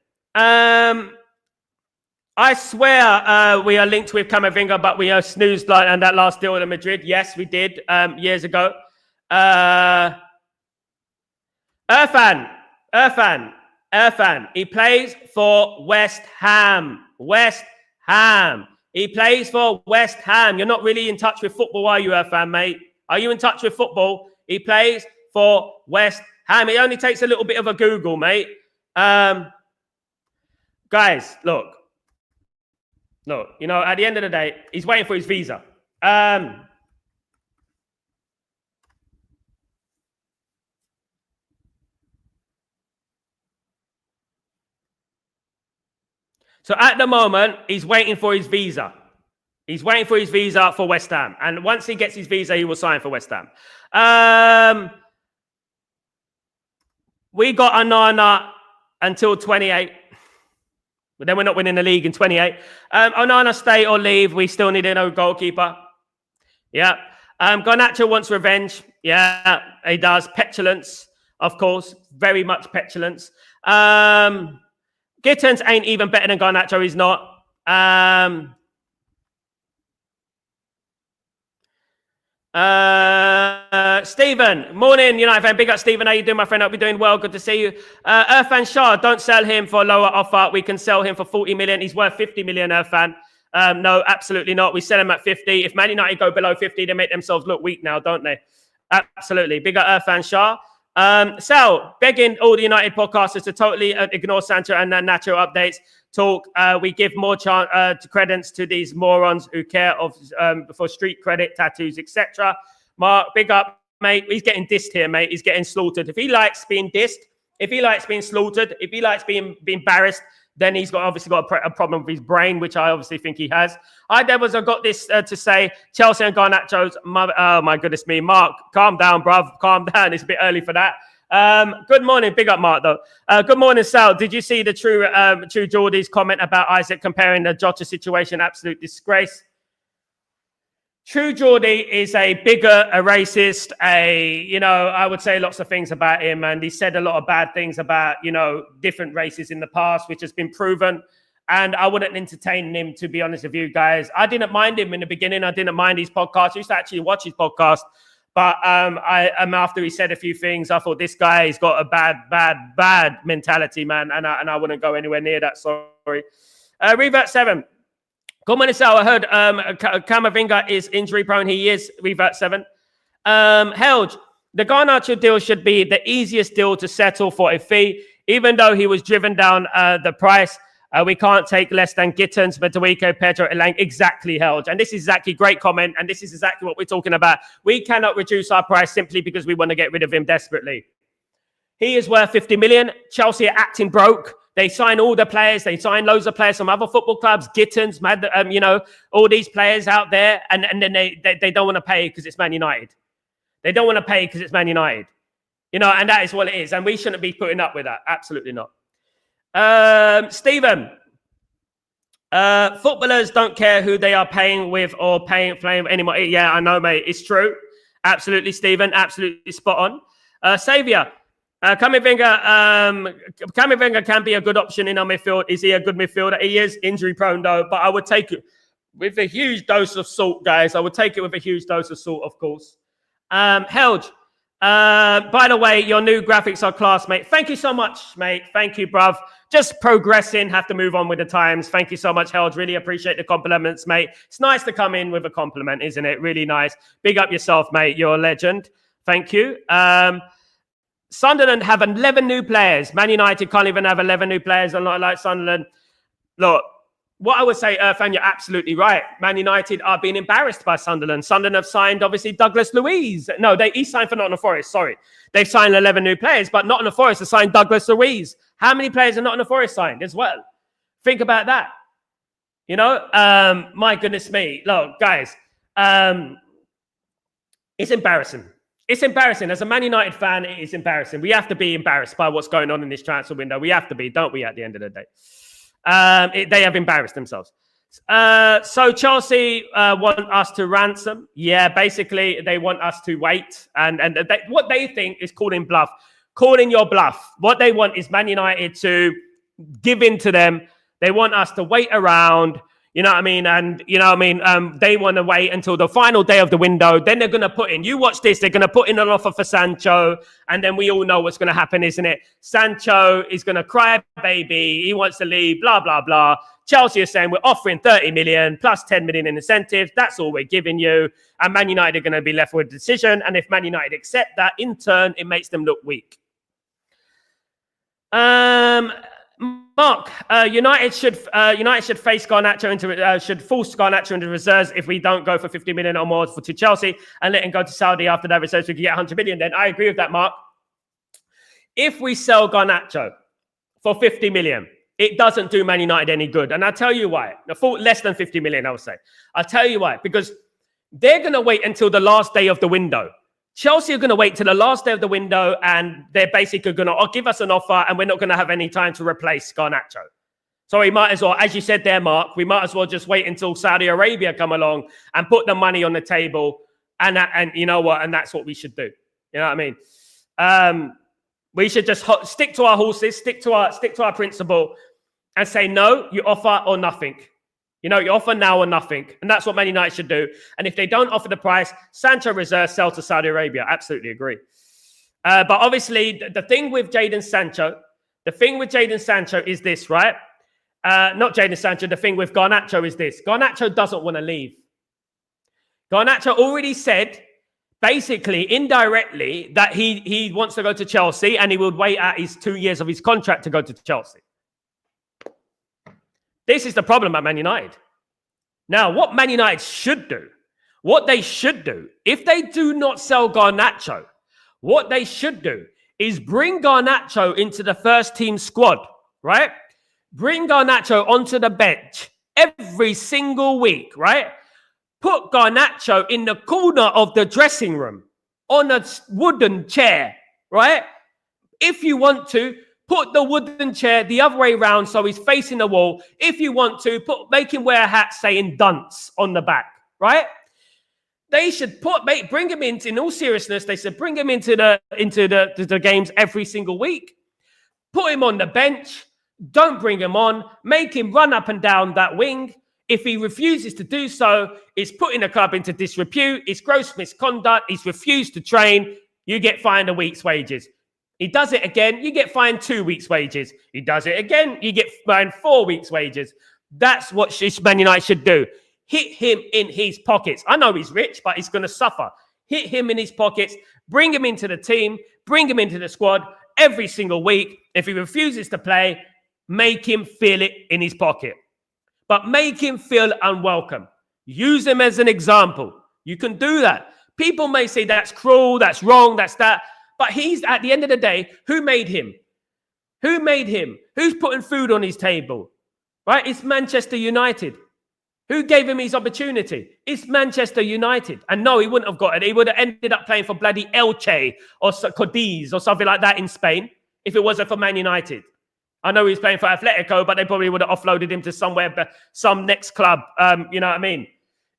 A: I swear we are linked with Camavinga, but we are snoozed and that last deal in Madrid. Yes, we did years ago. Irfan. He plays for West Ham. West Ham. He plays for West Ham. You're not really in touch with football, are you, Irfan, mate? Are you in touch with football? He plays for West Ham. It only takes a little bit of a Google, mate. Guys, look, you know, at the end of the day, he's waiting for his visa. So at the moment, he's waiting for his visa. He's waiting for his visa for West Ham. And once he gets his visa, he will sign for West Ham. We got Onana until 28. But then we're not winning the league in 28. Onana, stay or leave. We still need a goalkeeper. Yeah. Garnacho wants revenge. Yeah, he does. Petulance, of course. Very much petulance. Gittins ain't even better than Garnacho. He's not. Stephen, morning, United fan. Big up, Stephen. How you doing, my friend? Hope you're doing well. Good to see you. Irfan Shah, don't sell him for a lower offer. We can sell him for 40 million. He's worth 50 million, Irfan. No, absolutely not. We sell him at 50. If Man United go below 50, they make themselves look weak now, don't they? Absolutely. Big up, Irfan Shah. Sal, begging all the United podcasters to totally ignore Sancho and Nacho updates. Talk. We give more credence to these morons who care for street credit, tattoos, etc. Mark, big up, mate. He's getting dissed here, mate. He's getting slaughtered. If he likes being dissed, if he likes being slaughtered, if he likes being embarrassed, then he's obviously got a problem with his brain, which I obviously think he has. I got this to say. Chelsea and Garnacho's mother. Oh my goodness me, Mark, calm down, bruv. Calm down. It's a bit early for that. Good morning, big up, Mark. Though. Good morning, Sal. Did you see the True Geordie's comment about Isaac comparing the Jota situation? Absolute disgrace. True Geordie is a racist, I would say lots of things about him, and he said a lot of bad things about, different races in the past, which has been proven, and I wouldn't entertain him, to be honest with you guys. I didn't mind him in the beginning. I didn't mind his podcast. I used to actually watch his podcast, but after he said a few things, I thought this guy has got a bad mentality, man, and I wouldn't go anywhere near that, sorry. Revert 7. Good morning, Sal. I heard Camavinga is injury prone. He is. Revert 7. Helge, the Garnacho deal should be the easiest deal to settle for a fee. Even though he was driven down the price, we can't take less than Gittins, Matawico, Pedro, Elang. Exactly, Helge. And this is exactly great comment. And this is exactly what we're talking about. We cannot reduce our price simply because we want to get rid of him desperately. He is worth 50 million. Chelsea are acting broke. They sign all the players. They sign loads of players from other football clubs, Gittins, all these players out there. And then they don't want to pay because it's Man United. They don't want to pay because it's Man United. And that is what it is. And we shouldn't be putting up with that. Absolutely not. Stephen, footballers don't care who they are paying with or playing anymore. Yeah, I know, mate. It's true. Absolutely, Stephen. Absolutely spot on. Saviour. Camavinga can be a good option in our midfield. Is he a good midfielder? He is injury prone though, but I would take it with a huge dose of salt, guys. I would take it with a huge dose of salt, of course. Helge, by the way, your new graphics are class, mate. Thank you so much, mate. Thank you, bruv. Just progressing, have to move on with the times. Thank you so much, Helge. Really appreciate the compliments, mate. It's nice to come in with a compliment, isn't it? Really nice. Big up yourself, mate. You're a legend. Thank you. Sunderland have 11 new players. Man United can't even have 11 new players. I'm not like Sunderland. Look, what I would say, Irfan, you're absolutely right. Man United are being embarrassed by Sunderland. Sunderland have signed, obviously, Douglas Luiz. No, he signed for Nottingham Forest, sorry. They've signed 11 new players, but Nottingham Forest have signed Douglas Luiz. How many players are Nottingham Forest signed as well? Think about that. My goodness me. Look, guys, it's embarrassing. It's embarrassing. As a Man United fan, it is embarrassing. We have to be embarrassed by what's going on in this transfer window. We have to be, don't we, at the end of the day? They have embarrassed themselves. So Chelsea want us to ransom. Yeah, basically, they want us to wait. And what they think is calling bluff. Calling your bluff. What they want is Man United to give in to them. They want us to wait around. You know what I mean? And, they want to wait until the final day of the window. Then they're going to put in, you watch this, they're going to put in an offer for Sancho. And then we all know what's going to happen, isn't it? Sancho is going to cry, baby. He wants to leave, blah, blah, blah. Chelsea is saying we're offering 30 million plus 10 million in incentives. That's all we're giving you. And Man United are going to be left with a decision. And if Man United accept that, in turn, it makes them look weak. Mark, United should face Garnacho should force Garnacho into reserves if we don't go for 50 million or more to Chelsea and let him go to Saudi after that reserves. We can get 100 million. Then I agree with that, Mark. If we sell Garnacho for 50 million, it doesn't do Man United any good, and I'll tell you why. Less than 50 million, I would say. I'll tell you why. Because they're going to wait until the last day of the window Chelsea are going to wait till the last day of the window and they're basically going to give us an offer and we're not going to have any time to replace Garnacho. So we might as well, as you said there, Mark, we might as well just wait until Saudi Arabia come along and put the money on the table. And you know what? And that's what we should do. You know what I mean? We should just stick to our horses, stick to our principle and say, no, you offer or nothing. You know, you offer now or nothing. And that's what Man United should do. And if they don't offer the price, Sancho reserve, sell to Saudi Arabia. Absolutely agree. But obviously, the thing with Jadon Sancho is this, right? Not Jadon Sancho. The thing with Garnacho is this. Garnacho doesn't want to leave. Garnacho already said, basically, indirectly, that he wants to go to Chelsea and he would wait out his 2 years of his contract to go to Chelsea. This is the problem at Man United. Now, what Man United should do, if they do not sell Garnacho, what they should do is bring Garnacho into the first team squad, right? Bring Garnacho onto the bench every single week, right? Put Garnacho in the corner of the dressing room on a wooden chair, right? If you want to, put the wooden chair the other way around so he's facing the wall. If you want to, make him wear a hat saying dunce on the back, right? They should bring him in all seriousness, they should bring him into the games every single week. Put him on the bench. Don't bring him on. Make him run up and down that wing. If he refuses to do so, it's putting the club into disrepute. It's gross misconduct. He's refused to train. You get fined a week's wages. He does it again, you get fined 2 weeks' wages. He does it again, you get fined 4 weeks' wages. That's what Man United should do. Hit him in his pockets. I know he's rich, but he's going to suffer. Hit him in his pockets. Bring him into the team. Bring him into the squad every single week. If he refuses to play, make him feel it in his pocket. But make him feel unwelcome. Use him as an example. You can do that. People may say that's cruel, that's wrong, that's that. But he's, at the end of the day, who made him? Who made him? Who's putting food on his table? Right? It's Manchester United. Who gave him his opportunity? It's Manchester United. And no, he wouldn't have got it. He would have ended up playing for bloody Elche or Cadiz or something like that in Spain if it wasn't for Man United. I know he's playing for Atletico, but they probably would have offloaded him to somewhere, some next club, you know what I mean,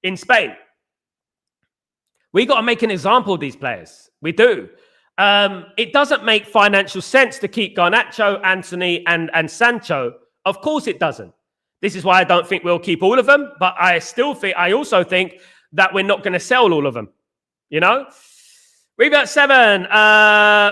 A: in Spain. We got to make an example of these players. We do. It doesn't make financial sense to keep Garnacho, Anthony, and Sancho. Of course it doesn't. This is why I don't think we'll keep all of them. But I also think that we're not going to sell all of them. You know? Revert 7.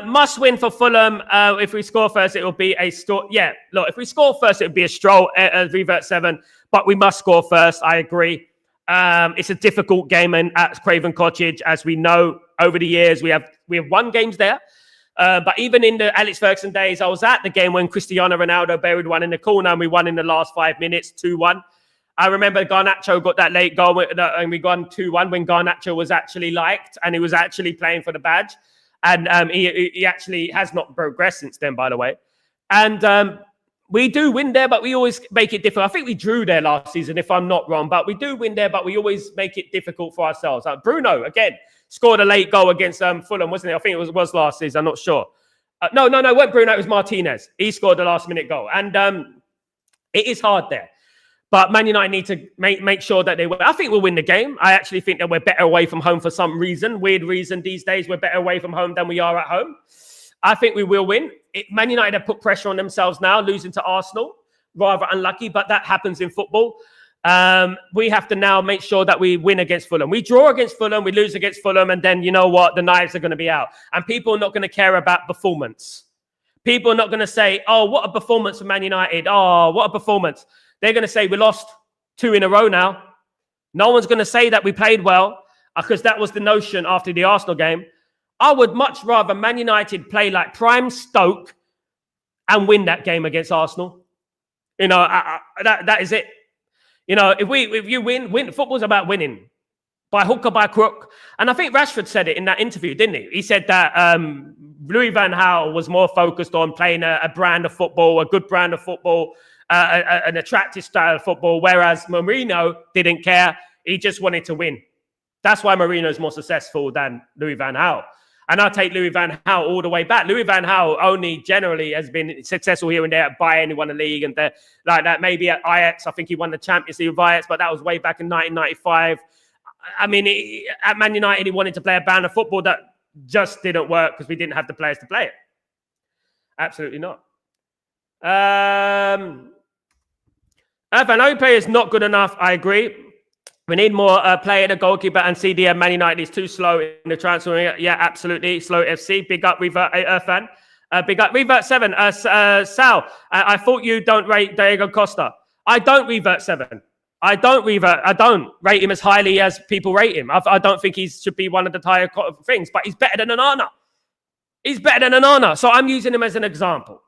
A: Must win for Fulham. If we score first, it will be a stroll. Yeah, look, if we score first, it would be a stroll. Revert 7. But we must score first. I agree. It's a difficult game at Craven Cottage, as we know. Over the years, we have won games there. But even in the Alex Ferguson days, I was at the game when Cristiano Ronaldo buried one in the corner and we won in the last 5 minutes, 2-1. I remember Garnacho got that late goal and we won 2-1 when Garnacho was actually liked and he was actually playing for the badge. And he actually has not progressed since then, by the way. And we do win there, but we always make it difficult. I think we drew there last season, if I'm not wrong. But we do win there, but we always make it difficult for ourselves. Bruno, again, scored a late goal against Fulham, wasn't it? I think it was last season. I'm not sure. No, it wasn't Bruno. It was Martinez. He scored the last-minute goal. And it is hard there. But Man United need to make sure that they win. I think we'll win the game. I actually think that we're better away from home for some reason. Weird reason these days. We're better away from home than we are at home. I think we will win. Man United have put pressure on themselves now, losing to Arsenal. Rather unlucky, but that happens in football. We have to now make sure that we win against Fulham. We draw against Fulham, we lose against Fulham, and then you know what? The knives are going to be out. And people are not going to care about performance. People are not going to say, oh, what a performance for Man United. Oh, what a performance. They're going to say we lost 2 in a row now. No one's going to say that we played well because that was the notion after the Arsenal game. I would much rather Man United play like prime Stoke and win that game against Arsenal. You know, that is it. You know, if you win, football's about winning by hook or by crook. And I think Rashford said it in that interview, didn't he? He said that Louis van Gaal was more focused on playing a brand of football, a good brand of football, an attractive style of football, whereas Mourinho didn't care. He just wanted to win. That's why Mourinho is more successful than Louis van Gaal. And I'll take Louis van Gaal all the way back. Louis van Gaal only generally has been successful here and there at Bayern. He won the league and like that. Maybe at Ajax, I think he won the Champions League with Ajax, but that was way back in 1995. I mean, at Man United, he wanted to play a brand of football that just didn't work because we didn't have the players to play it. Absolutely not. If an own player is not good enough, I agree. We need more player, the goalkeeper, and CDM. Man United is too slow in the transfer. Yeah, absolutely. Slow FC. Big up, Revert fan. Big up, Revert 7. Sal, I thought you don't rate Diego Costa. I don't Revert 7. I don't rate him as highly as people rate him. I don't think he should be one of the higher things, but he's better than Onana. He's better than Onana. So I'm using him as an example.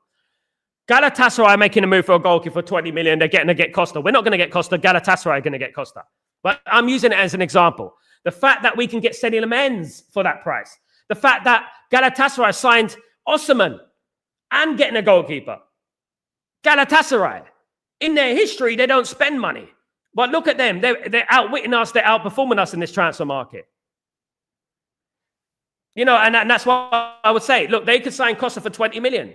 A: Galatasaray are making a move for a goalkeeper for 20 million. They're getting to get Costa. We're not going to get Costa. Galatasaray are going to get Costa. But I'm using it as an example. The fact that we can get Seny Lamens for that price. The fact that Galatasaray signed Osimhen and getting a goalkeeper. Galatasaray, in their history, they don't spend money. But look at them. They're outwitting us. They're outperforming us in this transfer market. You know, and that's what I would say. Look, they could sign Costa for 20 million.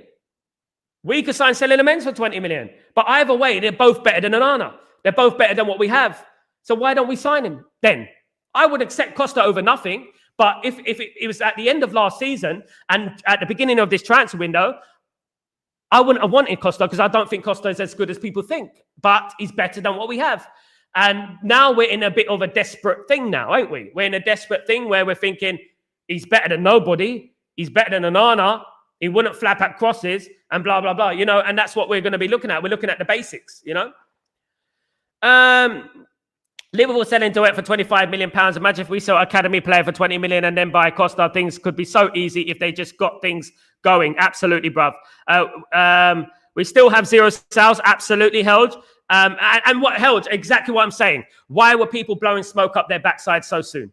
A: We could sign Seny Lamens for 20 million. But either way, they're both better than Onana. They're both better than what we have. So why don't we sign him then? I would accept Costa over nothing. But if it was at the end of last season and at the beginning of this transfer window, I wouldn't have wanted Costa because I don't think Costa is as good as people think. But he's better than what we have. And now we're in a bit of a desperate thing now, aren't we? We're in a desperate thing where we're thinking he's better than nobody. He's better than Onana. He wouldn't flap at crosses and blah, blah, blah, you know, and that's what we're going to be looking at. We're looking at the basics, you know. Liverpool selling Duet for £25 million. Imagine if we sell academy player for 20 million and then buy Costa. Things could be so easy if they just got things going. Absolutely, bruv. We still have 0 sales. Absolutely held. And what held? Exactly what I'm saying. Why were people blowing smoke up their backside so soon?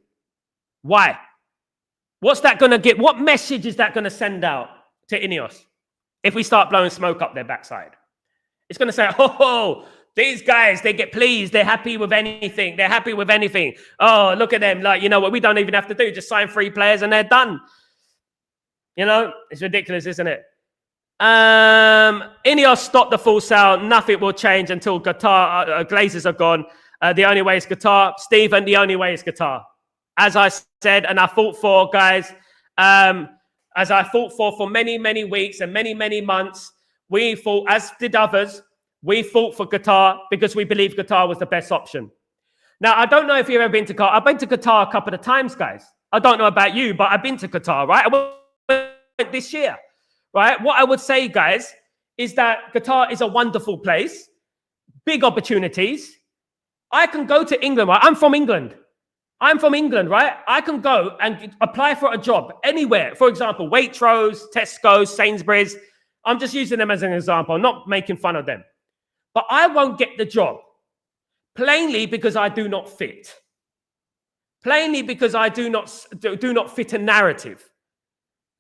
A: Why? What's that going to get? What message is that going to send out to Ineos if we start blowing smoke up their backside? It's going to say, oh, these guys, they get pleased. They're happy with anything. They're happy with anything. Oh, look at them. Like, you know what? We don't even have to do. Just sign 3 players and they're done. You know, it's ridiculous, isn't it? Ineos stopped the full sale. Nothing will change until Qatar Glazers are gone. The only way is Qatar. Stephen, the only way is Qatar. As I said, and I fought for, guys, as I fought for many, many weeks and many, many months, we fought, as did others, we fought for Qatar because we believed Qatar was the best option. Now, I don't know if you've ever been to Qatar. I've been to Qatar a couple of times, guys. I don't know about you, but I've been to Qatar, right? I went this year, right? What I would say, guys, is that Qatar is a wonderful place, big opportunities. I can go to England, right? I'm from England, right? I can go and apply for a job anywhere. For example, Waitrose, Tesco, Sainsbury's. I'm just using them as an example. I'm not making fun of them. But I won't get the job, plainly because I do not fit. Plainly because I do not fit a narrative.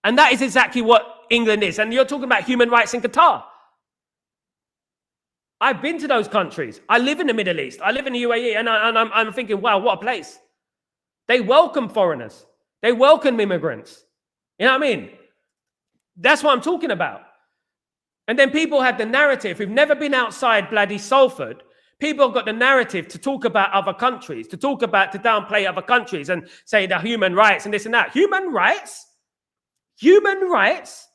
A: And that is exactly what England is. And you're talking about human rights in Qatar. I've been to those countries. I live in the Middle East. I live in the UAE. And I'm thinking, wow, what a place. They welcome foreigners. They welcome immigrants. You know what I mean? That's what I'm talking about. And then people had the narrative who've never been outside bloody Salford. People have got the narrative to talk about other countries, to downplay other countries and say the human rights and this and that. Human rights? Human rights?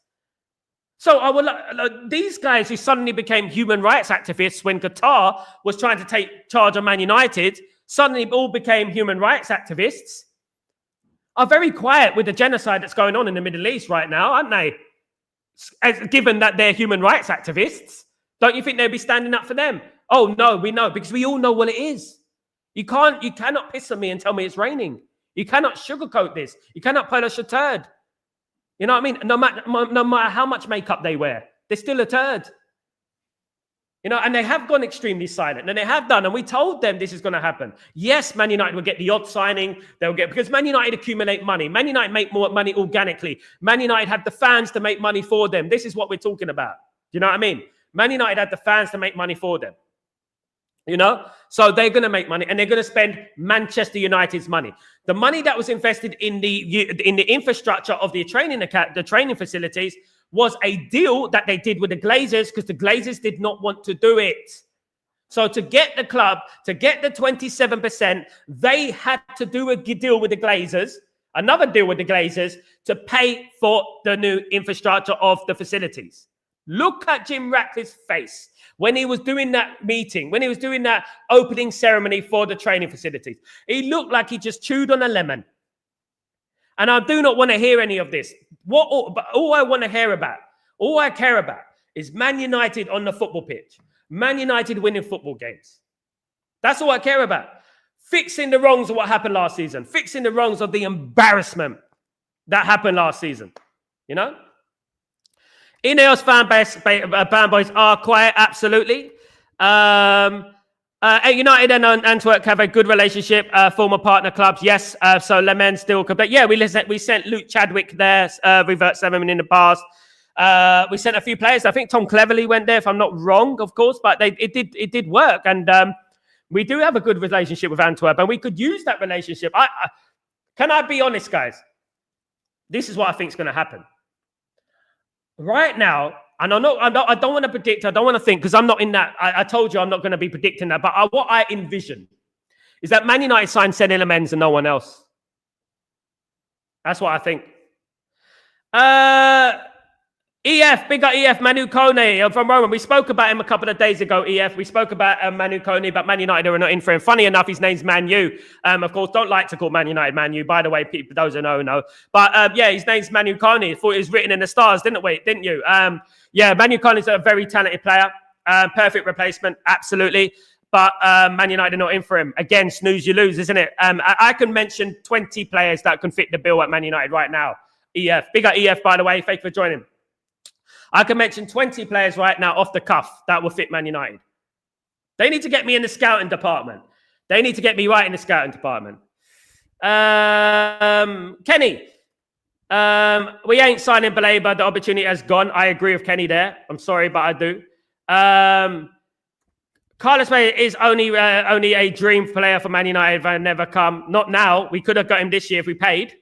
A: So these guys who suddenly became human rights activists when Qatar was trying to take charge of Man United, suddenly all became human rights activists, are very quiet with the genocide that's going on in the Middle East right now, aren't they? Given that they're human rights activists, don't you think they'd be standing up for them? Oh, no, we know, because we all know what it is. You cannot piss on me and tell me it's raining. You cannot sugarcoat this. You cannot polish a turd. You know what I mean? No matter how much makeup they wear, they're still a turd. You know, and they have gone extremely silent, and they have done, and we told them this is going to happen. Yes, Man United will get the odd signing. They'll get, because Man United accumulate money. Man United make more money organically. Man United have the fans to make money for them. This is what we're talking about. Do you know what I mean? Man United had the fans to make money for them. You know, so they're going to make money, and they're going to spend Manchester United's money. The money that was invested in the infrastructure of the training facilities was a deal that they did with the Glazers, because the Glazers did not want to do it. So to get the club to get the 27%, they had to do a deal with the Glazers, another deal with the Glazers, to pay for the new infrastructure of the facilities. Look at Jim Ratcliffe's face when he was doing that meeting, when he was doing that opening ceremony for the training facilities. He looked like he just chewed on a lemon. And I do not want to hear any of this. All I want to hear about, all I care about, is Man United on the football pitch. Man United winning football games. That's all I care about. Fixing the wrongs of what happened last season. Fixing the wrongs of the embarrassment that happened last season. You know? Ineos fan boys are quiet, absolutely. United and Antwerp have a good relationship, former partner clubs, yes. So Le Mans still complete. Yeah, we sent Luke Chadwick there, revert 7 in the past. We sent a few players. I think Tom Cleverley went there, if I'm not wrong, of course, but it did work. And we do have a good relationship with Antwerp, and we could use that relationship. Can I be honest, guys? This is what I think is going to happen. Right now, and I don't want to predict, I don't want to think, because I'm not in that. I told you I'm not going to be predicting that. But what I envision is that Man United signed Senny Lamens and no one else. That's what I think. EF, big up EF, Manu Kone from Roma. We spoke about him a couple of days ago, EF. We spoke about Manu Kone, but Man United are not in for him. Funny enough, his name's Man U. Of course, don't like to call Man United Man U. By the way, people, those who know. But yeah, his name's Manu Kone. Thought it was written in the stars, didn't you? Yeah, Manu Kone is a very talented player. Perfect replacement, absolutely. But Man United are not in for him. Again, snooze, you lose, isn't it? I can mention 20 players that can fit the bill at Man United right now. EF, big up EF, by the way. Thank you for joining. I can mention 20 players right now off the cuff that will fit Man United. They need to get me in the scouting department. They need to get me right in the scouting department. Kenny, we ain't signing Baleba. The opportunity has gone. I agree with Kenny there. I'm sorry, but I do. Carlos May is only a dream player for Man United if I never come. Not now. We could have got him this year if we paid.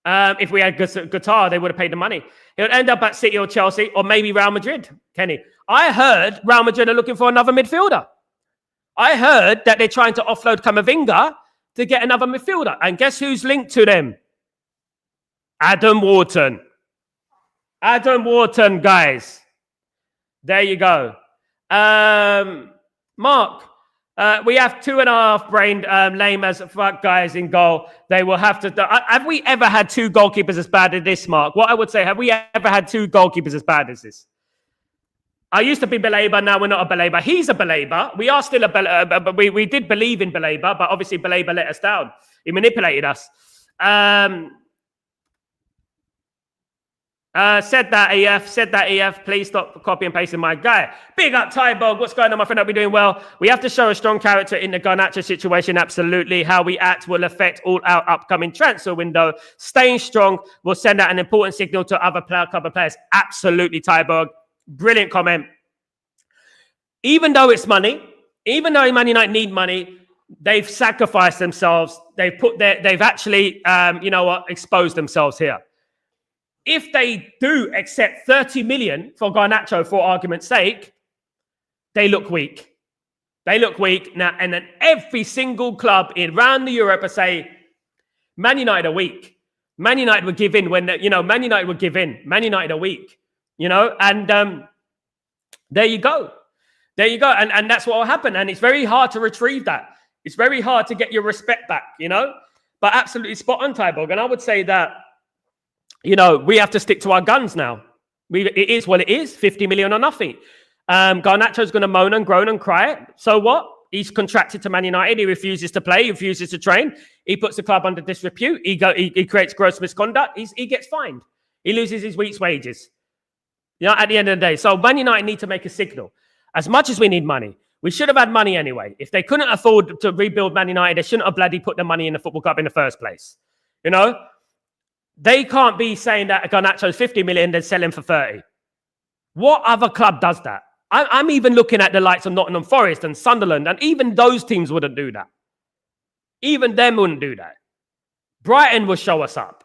A: If we had Qatar, they would have paid the money. He would end up at City or Chelsea or maybe Real Madrid, Kenny. I heard Real Madrid are looking for another midfielder. I heard that they're trying to offload Camavinga to get another midfielder. And guess who's linked to them? Adam Wharton. Adam Wharton, guys. There you go. Mark. We have 2.5 brained, lame as fuck guys in goal. They will have to. Have we ever had 2 goalkeepers as bad as this, Mark? What I would say, have we ever had 2 goalkeepers as bad as this? I used to be Baleba, now we're not a Baleba. He's a Baleba. We are still a Baleba, but we did believe in Baleba, but obviously Baleba let us down. He manipulated us. Said that EF, please stop copy and pasting my guy. Big up Tybog, what's going on, my friend? Hope we're doing well. We have to show a strong character in the Garnacho situation, absolutely. How we act will affect all our upcoming transfer window. Staying strong will send out an important signal to other couple of players. Absolutely, Tybog. Brilliant comment. Even though it's money, even though Man United need money, they've sacrificed themselves. They've actually, exposed themselves here. If they do accept 30 million for Garnacho, for argument's sake, they look weak. They look weak. Now, and then every single club around Europe are saying, Man United are weak. Man United would give in when, Man United would give in. Man United are weak, and there you go. There you go. And that's what will happen. And it's very hard to retrieve that. It's very hard to get your respect back, But absolutely spot on, Tybog. And I would say that, we have to stick to our guns now. It is what it is, 50 million or nothing. Garnacho's going to moan and groan and cry. So what? He's contracted to Man United. He refuses to play. He refuses to train. He puts the club under disrepute. He creates gross misconduct. He gets fined. He loses his week's wages. At the end of the day. So Man United need to make a signal. As much as we need money, we should have had money anyway. If they couldn't afford to rebuild Man United, they shouldn't have bloody put the money in the football club in the first place. They can't be saying that Garnacho's 50 million, then sell him for 30. What other club does that? I'm even looking at the likes of Nottingham Forest and Sunderland, and even those teams wouldn't do that. Even them wouldn't do that. Brighton will show us up.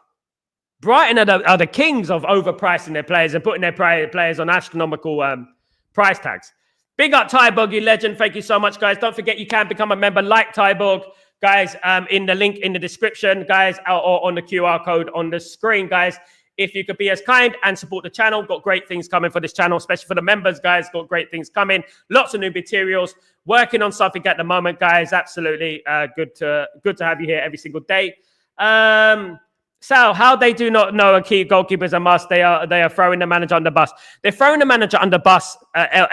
A: Brighton are the kings of overpricing their players and putting their players on astronomical price tags. Big up Tyborg, you legend. Thank you so much, guys. Don't forget you can become a member like Tyborg, guys, in the link in the description, guys, or on the QR code on the screen, guys. If you could be as kind and support the channel, got great things coming for this channel, especially for the members, guys. Got great things coming. Lots of new materials. Working on something at the moment, guys. Absolutely good to have you here every single day. Sal, how they do not know a key goalkeeper is a must. They are throwing the manager under the bus. They're throwing the manager under the bus,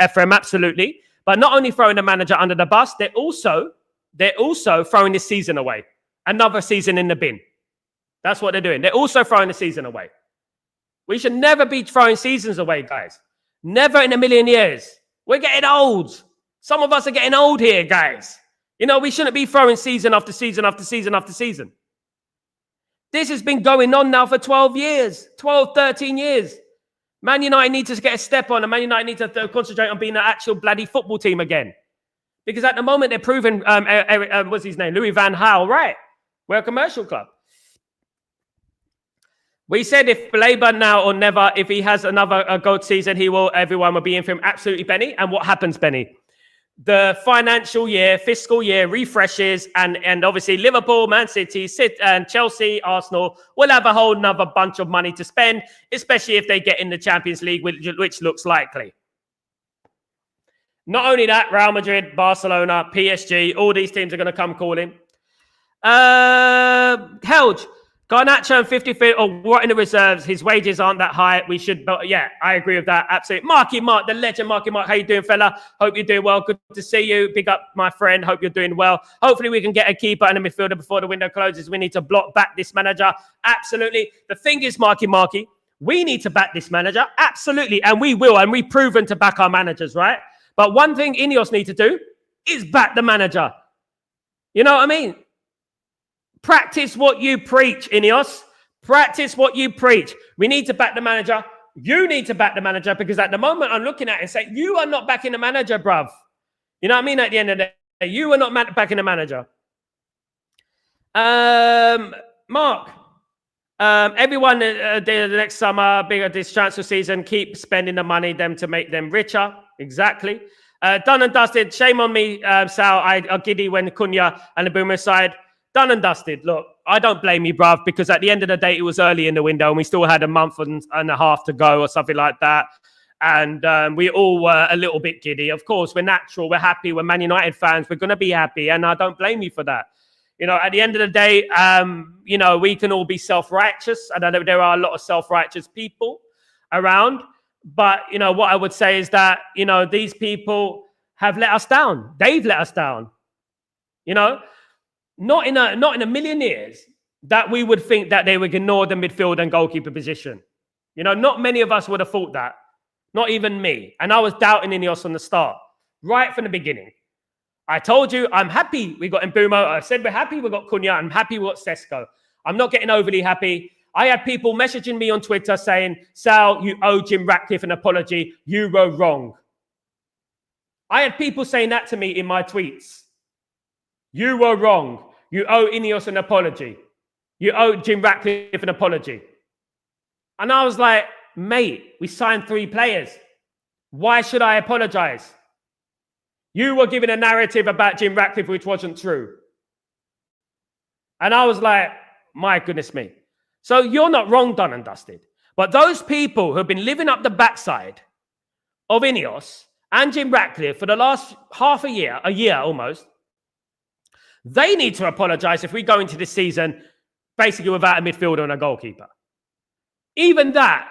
A: Ephraim, absolutely. But not only throwing the manager under the bus, they're also throwing this season away. Another season in the bin. That's what they're doing. They're also throwing the season away. We should never be throwing seasons away, guys. Never in a million years. We're getting old. Some of us are getting old here, guys. You know, we shouldn't be throwing season after season after season after season. This has been going on now for 12 years, 12, 13 years. Man United need to get a step on, and Man United need to concentrate on being an actual bloody football team again. Because at the moment, they're proving, what's his name? Louis van Gaal, right? We're a commercial club. We said if Labour now or never, if he has another gold season, everyone will be in for him. Absolutely, Benny. And what happens, Benny? The financial year, fiscal year refreshes, and obviously Liverpool, Man City, and Chelsea, Arsenal will have a whole nother bunch of money to spend, especially if they get in the Champions League, which looks likely. Not only that, Real Madrid, Barcelona, PSG, all these teams are going to come calling. Helge, Garnacho and 50 or what in the reserves? His wages aren't that high. We should, but yeah, I agree with that. Absolutely. Marky Mark, the legend, Marky Mark. How you doing, fella? Hope you're doing well. Good to see you. Big up, my friend. Hope you're doing well. Hopefully, we can get a keeper and a midfielder before the window closes. We need to block back this manager. Absolutely. The thing is, Marky, we need to back this manager. Absolutely. And we will. And we've proven to back our managers, right? But one thing Ineos need to do is back the manager. You know what I mean? Practice what you preach, Ineos. Practice what you preach. We need to back the manager. You need to back the manager, because at the moment I'm looking at it and saying, you are not backing the manager, bruv. You know what I mean? At the end of the day, you are not backing the manager. Mark, everyone the next summer, bigger this transfer season, keep spending the money to make them richer. Exactly. Done and dusted. Shame on me, Sal. I giddy when Cunha and the Boomer side. Done and dusted. Look, I don't blame you, bruv, because at the end of the day, it was early in the window and we still had a month and a half to go or something like that. And we all were a little bit giddy. Of course, we're natural. We're happy. We're Man United fans. We're going to be happy. And I don't blame you for that. You know, at the end of the day, you know, we can all be self-righteous. And I know there are a lot of self-righteous people around. But, you know, what I would say is that, you know, these people have let us down. They've let us down. You know, not in a million years that we would think that they would ignore the midfield and goalkeeper position. You know, not many of us would have thought that. Not even me. And I was doubting Ineos from the start, right from the beginning. I told you, I'm happy we got Mbumo. I said we're happy we got Cunha. I'm happy we got Sesko. I'm not getting overly happy. I had people messaging me on Twitter saying, Sal, you owe Jim Ratcliffe an apology. You were wrong. I had people saying that to me in my tweets. You were wrong. You owe Ineos an apology. You owe Jim Ratcliffe an apology. And I was like, mate, we signed 3 players. Why should I apologize? You were giving a narrative about Jim Ratcliffe which wasn't true. And I was like, my goodness me. So you're not wrong, done and dusted. But those people who have been living up the backside of Ineos and Jim Ratcliffe for the last half a year almost, they need to apologize if we go into this season basically without a midfielder and a goalkeeper. Even that,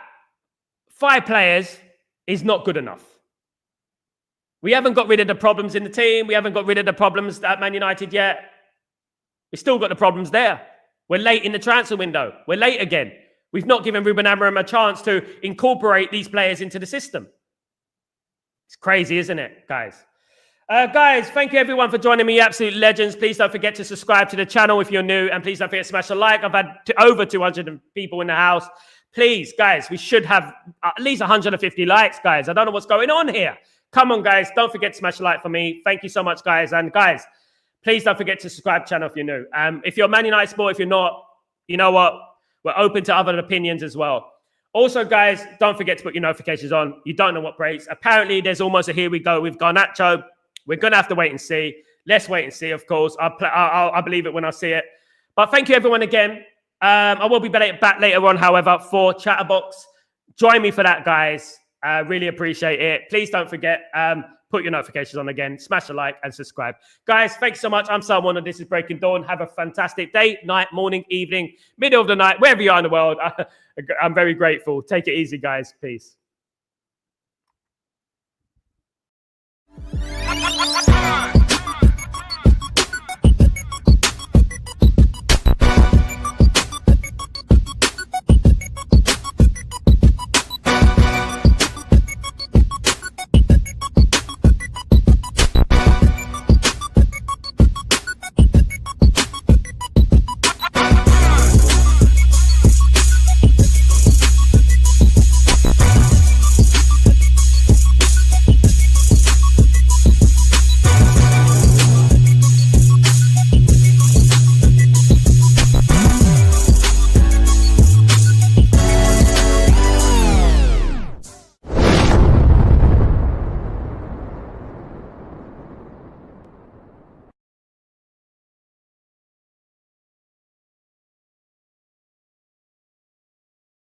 A: 5 players is not good enough. We haven't got rid of the problems in the team. We haven't got rid of the problems at Man United yet. We've still got the problems there. We're late in the transfer window. We're late again. We've not given Ruben Amorim a chance to incorporate these players into the system. It's crazy, isn't it, guys? Guys, thank you everyone for joining me. Absolute legends. Please don't forget to subscribe to the channel if you're new. And please don't forget to smash a like. I've had over 200 people in the house. Please, guys, we should have at least 150 likes, guys. I don't know what's going on here. Come on, guys. Don't forget to smash a like for me. Thank you so much, guys. And guys, please don't forget to subscribe to the channel if you're new. If you're a Man United sport, if you're not, you know what? We're open to other opinions as well. Also, guys, don't forget to put your notifications on. You don't know what breaks. Apparently, there's almost a here we go with Garnacho. We're going to have to wait and see. Let's wait and see, of course. I'll believe it when I see it. But thank you, everyone, again. I will be back later on, however, for Chatterbox. Join me for that, guys. Really appreciate it. Please don't forget, put your notifications on again. Smash a like and subscribe. Guys, thanks so much. I'm Sal Warner. This is Breaking Dawn. Have a fantastic day, night, morning, evening, middle of the night, wherever you are in the world. I'm very grateful. Take it easy, guys. Peace.